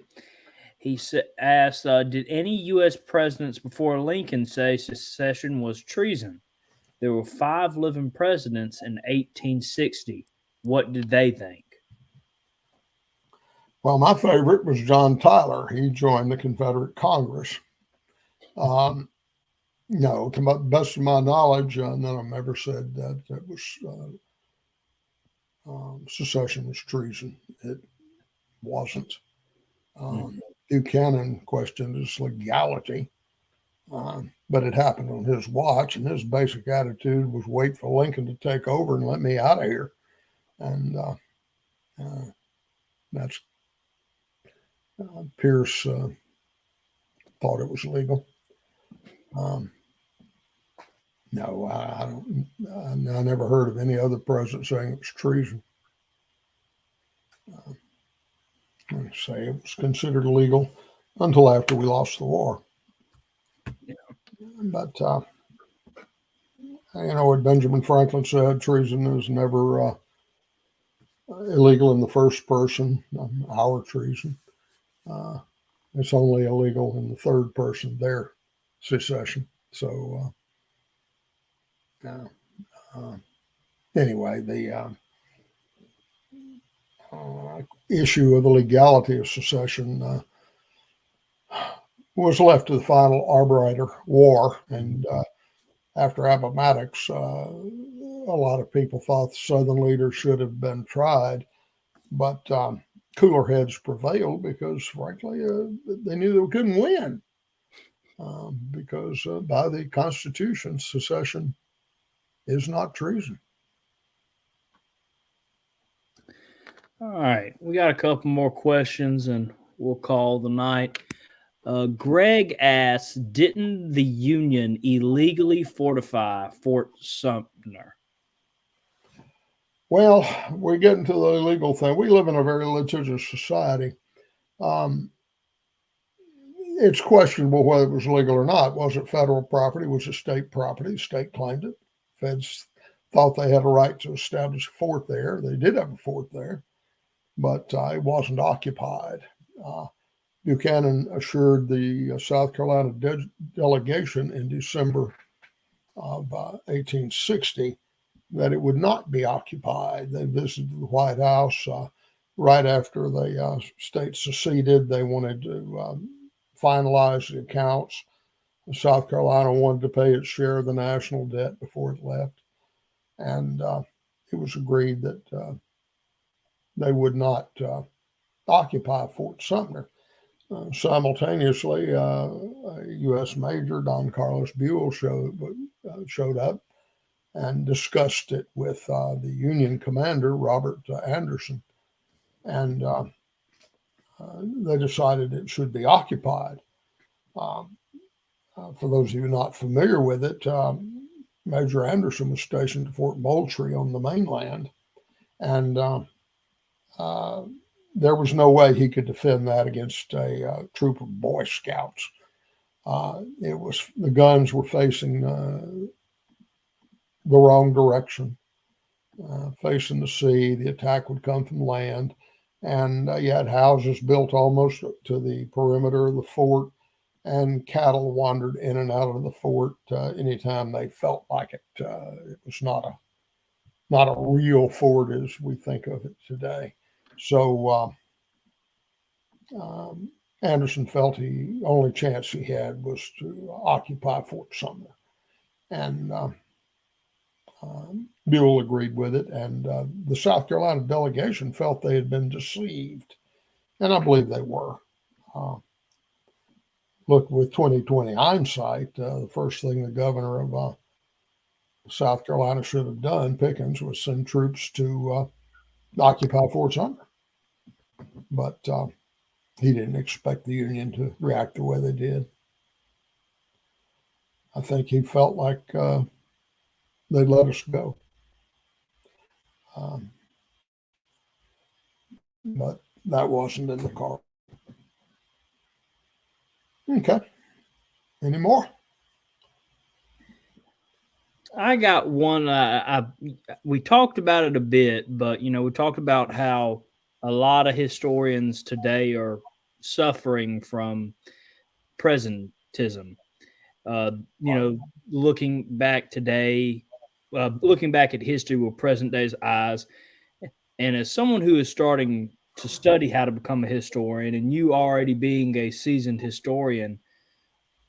He asked, did any U.S. presidents before Lincoln say secession was treason? There were 5 living presidents in 1860. What did they think? Well, my favorite was John Tyler. He joined the Confederate Congress. No, to the best of my knowledge, none of them ever said that it was secession was treason. It wasn't. Buchanan questioned its legality, but it happened on his watch, and his basic attitude was wait for Lincoln to take over and let me out of here. And that's Pierce thought it was legal. No, I don't. I never heard of any other president saying it was treason. I say it was considered illegal until after we lost the war. Yeah. But what Benjamin Franklin said: treason is never illegal in the first person. Our treason. It's only illegal in the third person. Their secession. So. Anyway, the issue of the legality of secession was left to the final arbiter, war. And after Appomattox, a lot of people thought the Southern leaders should have been tried, but cooler heads prevailed because, frankly, they knew they couldn't win because by the Constitution, secession is not treason. All right. We got a couple more questions and we'll call the night. Greg asks, didn't the Union illegally fortify Fort Sumter? Well, we're getting to the illegal thing. We live in a very litigious society. It's questionable whether it was legal or not. Was it federal property? Was it state property? The state claimed it. Feds thought they had a right to establish a fort there. They did have a fort there, but it wasn't occupied. Buchanan assured the South Carolina delegation in December of 1860 that it would not be occupied. They visited the White House right after the state seceded. They wanted to finalize the accounts. South Carolina wanted to pay its share of the national debt before it left. And it was agreed that they would not occupy Fort Sumter. Simultaneously, a U.S. Major, Don Carlos Buell, showed up and discussed it with the Union commander, Robert Anderson, and they decided it should be occupied. For those of you not familiar with it, Major Anderson was stationed at Fort Moultrie on the mainland, and there was no way he could defend that against a troop of Boy Scouts. The guns were facing the wrong direction, facing the sea. The attack would come from land, and you had houses built almost to the perimeter of the fort, and cattle wandered in and out of the fort anytime they felt like it. It was not a real fort as we think of it today. So Anderson felt the only chance he had was to occupy Fort Sumner, and Buell agreed with it. And the South Carolina delegation felt they had been deceived, and I believe they were. Look, with 2020 hindsight, the first thing the governor of South Carolina should have done, Pickens, was send troops to occupy Fort Sumner. But he didn't expect the Union to react the way they did. I think he felt like they'd let us go. But that wasn't in the cards. Okay. Any more? I got one. We talked about it a bit, but we talked about how a lot of historians today are suffering from presentism. Looking back today, looking back at history with present day's eyes, and as someone who is starting to study how to become a historian, and you already being a seasoned historian,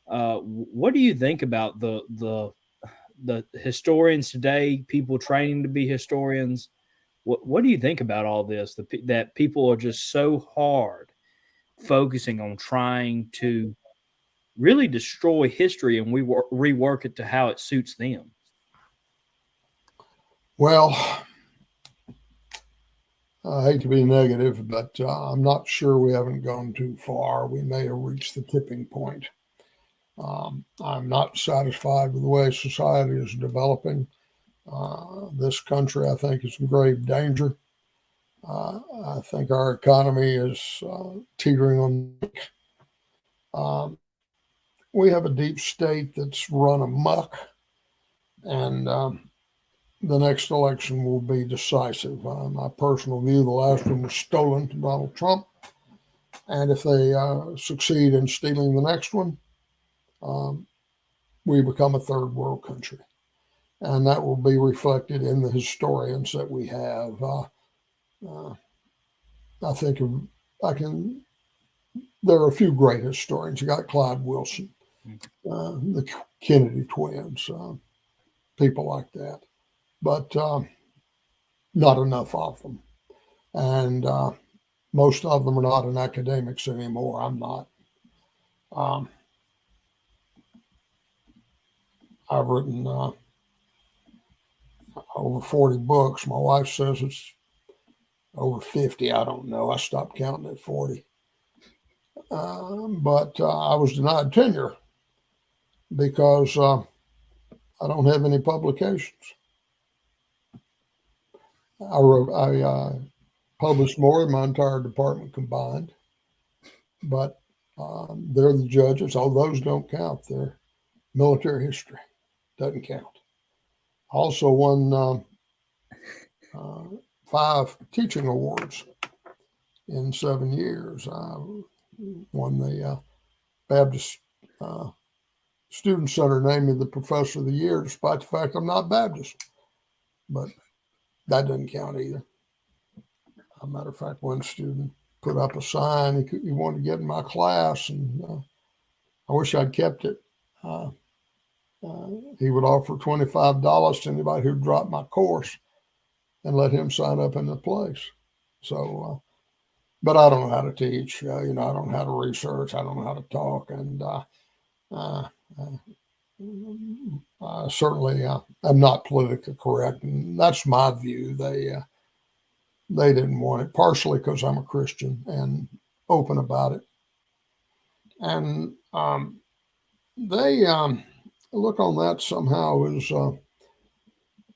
what do you think about the historians today, people training to be historians? What do you think about all this? That people are just so hard focusing on trying to really destroy history, and we rework it to how it suits them. Well, I hate to be negative, but I'm not sure we haven't gone too far. We may have reached the tipping point. I'm not satisfied with the way society is developing. This country, I think, is in grave danger. I think our economy is teetering on. We have a deep state that's run amok, and the next election will be decisive. My personal view, the last one was stolen to Donald Trump, and if they succeed in stealing the next one, we become a third world country, and that will be reflected in the historians that we have. I think there are a few great historians. You got Clyde Wilson, the Kennedy twins, people like that, but not enough of them. And most of them are not in academics anymore. I'm not. I've written over 40 books. My wife says it's over 50. I don't know. I stopped counting at 40. But I was denied tenure because I don't have any publications. I published more than my entire department combined, but they're the judges. All those don't count. They're military history. Doesn't count. Also won 5 teaching awards in 7 years. I won the Baptist Student Center named me the Professor of the Year, despite the fact I'm not Baptist. But that doesn't count either. As a matter of fact, one student put up a sign he wanted to get in my class, and I wish I'd kept it. He would offer $25 to anybody who dropped my course and let him sign up in the place. So, but I don't know how to teach. I don't know how to research. I don't know how to talk. And certainly am not politically correct, and that's my view. They didn't want it, partially because I'm a Christian and open about it, and they look on that somehow as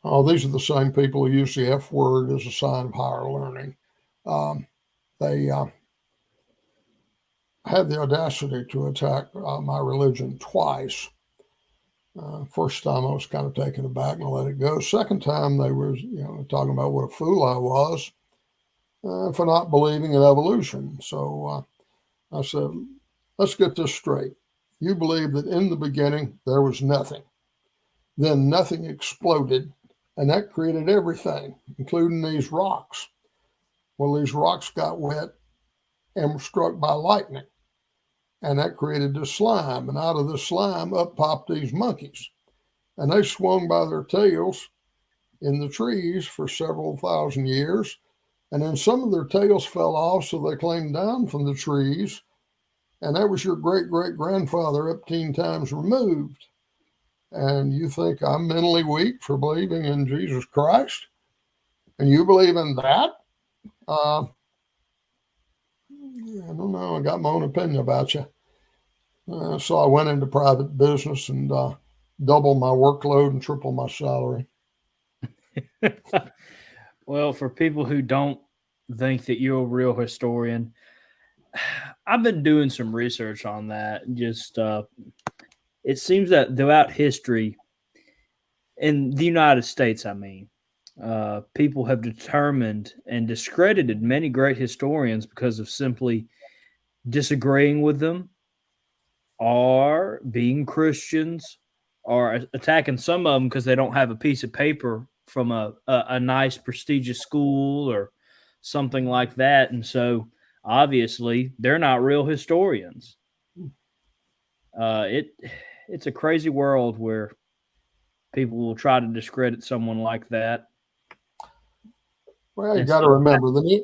oh, these are the same people who use the F word as a sign of higher learning. They had the audacity to attack my religion twice. First time I was kind of taken aback and let it go. Second time they were, talking about what a fool I was for not believing in evolution. So I said, let's get this straight. You believe that in the beginning there was nothing. Then nothing exploded, and that created everything, including these rocks. Well, these rocks got wet and were struck by lightning, and that created the slime. And out of the slime, up popped these monkeys. And they swung by their tails in the trees for several thousand years. And then some of their tails fell off, so they came down from the trees. And that was your great-great-grandfather up 10 times removed. And you think I'm mentally weak for believing in Jesus Christ? And you believe in that? I don't know. I got my own opinion about you. So I went into private business and doubled my workload and tripled my salary. Well, for people who don't think that you're a real historian, I've been doing some research on that. Just it seems that throughout history, in the United States, people have determined and discredited many great historians because of simply disagreeing with them, or being Christians, or attacking some of them because they don't have a piece of paper from a nice, prestigious school or something like that. And so, obviously, they're not real historians. It's a crazy world where people will try to discredit someone like that. Well, you got to remember the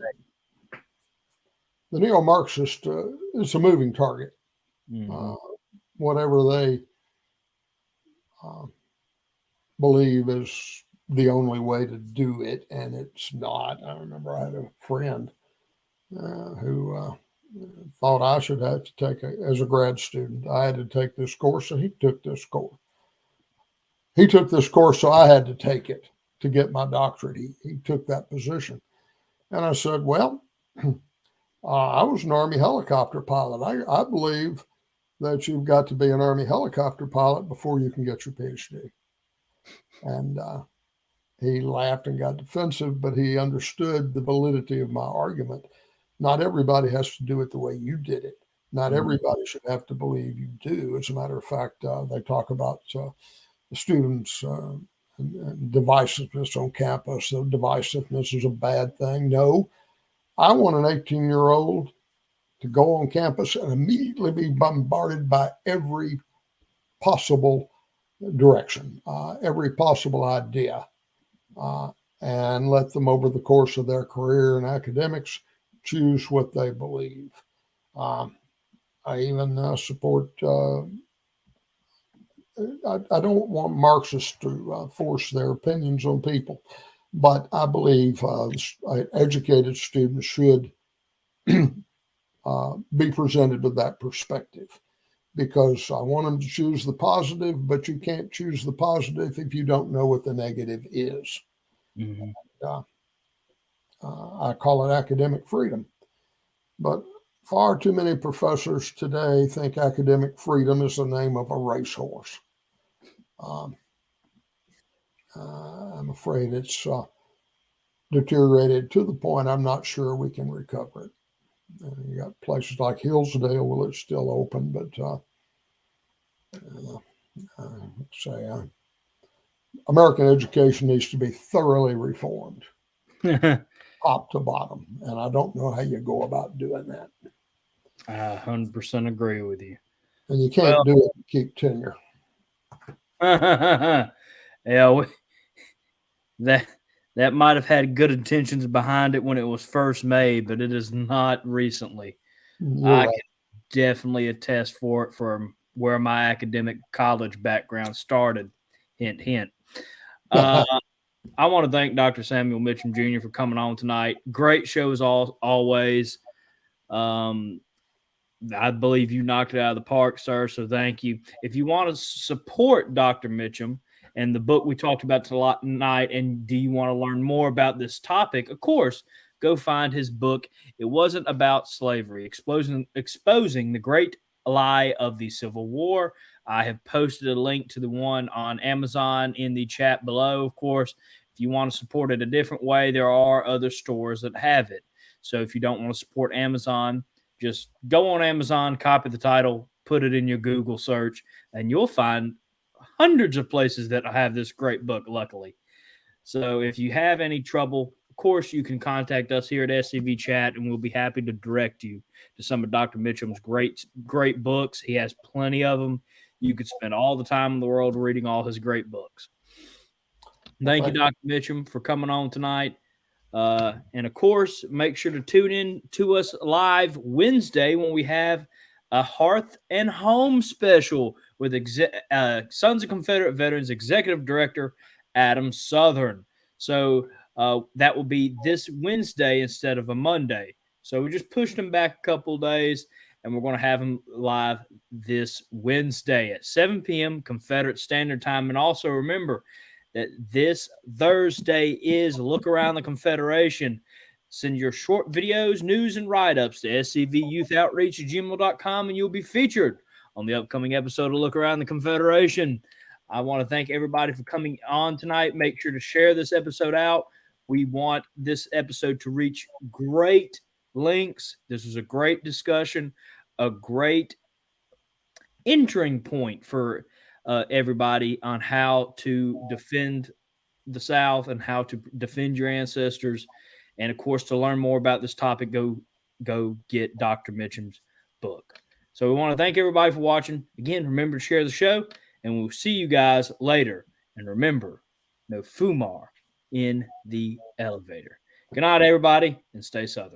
neo-Marxist is a moving target. Mm-hmm. Whatever they believe is the only way to do it, and it's not. I remember I had a friend who thought I should have to take as a grad student, I had to take this course, and he took this course. He took this course, so I had to take it to get my doctorate. He took that position. And I said, well, I was an Army helicopter pilot. I believe that you've got to be an Army helicopter pilot before you can get your PhD. And he laughed and got defensive, but he understood the validity of my argument. Not everybody has to do it the way you did it. Not everybody should have to believe you do. As a matter of fact, they talk about the students and divisiveness on campus. So divisiveness is a bad thing. No, I want an 18-year-old to go on campus and immediately be bombarded by every possible direction, every possible idea, and let them, over the course of their career in academics, choose what they believe. I even support, I don't want Marxists to force their opinions on people, but I believe educated students should be presented with that perspective, because I want them to choose the positive, but you can't choose the positive if you don't know what the negative is. Mm-hmm. I call it academic freedom, but far too many professors today think academic freedom is the name of a racehorse. I'm afraid it's deteriorated to the point I'm not sure we can recover it. You got places like Hillsdale, well, it's still open, but American education needs to be thoroughly reformed, top to bottom, and I don't know how you go about doing that. I 100% agree with you. And you can't do it and keep tenure. Yeah, that might have had good intentions behind it when it was first made, but it is not recently. I can definitely attest for it from where my academic college background started. Hint, hint. I want to thank Dr. Samuel Mitcham Jr. for coming on tonight. Great show as always. I believe you knocked it out of the park, sir, so thank you. If you want to support Dr. Mitcham and the book we talked about tonight, and do you want to learn more about this topic, of course, go find his book. It wasn't about slavery, exposing the great lie of the Civil War. I have posted a link to the one on Amazon in the chat below, of course. If you want to support it a different way, there are other stores that have it. So if you don't want to support Amazon, just go on Amazon, copy the title, put it in your Google search, and you'll find hundreds of places that have this great book, luckily. So if you have any trouble, of course, you can contact us here at SCV Chat, and we'll be happy to direct you to some of Dr. Mitcham's great books. He has plenty of them. You could spend all the time in the world reading all his great books. Thank you, Dr. Mitcham, for coming on tonight. And, of course, make sure to tune in to us live Wednesday when we have a Hearth and Home special with Sons of Confederate Veterans Executive Director Adam Southern. So that will be this Wednesday instead of a Monday. So we just pushed him back a couple of days, and we're going to have him live this Wednesday at 7 p.m. Confederate Standard Time. And also remember that this Thursday is Look Around the Confederation. Send your short videos, news, and write-ups to scvyouthOutreach@gmail.com, and you'll be featured on the upcoming episode of Look Around the Confederation. I want to thank everybody for coming on tonight. Make sure to share this episode out. We want this episode to reach great lengths. This was a great discussion, a great entering point for everybody on how to defend the South and how to defend your ancestors. And, of course, to learn more about this topic, go get Dr. Mitcham's book. So we want to thank everybody for watching. Again, remember to share the show, and we'll see you guys later. And remember, no FUMAR in the elevator. Good night, everybody, and stay Southern.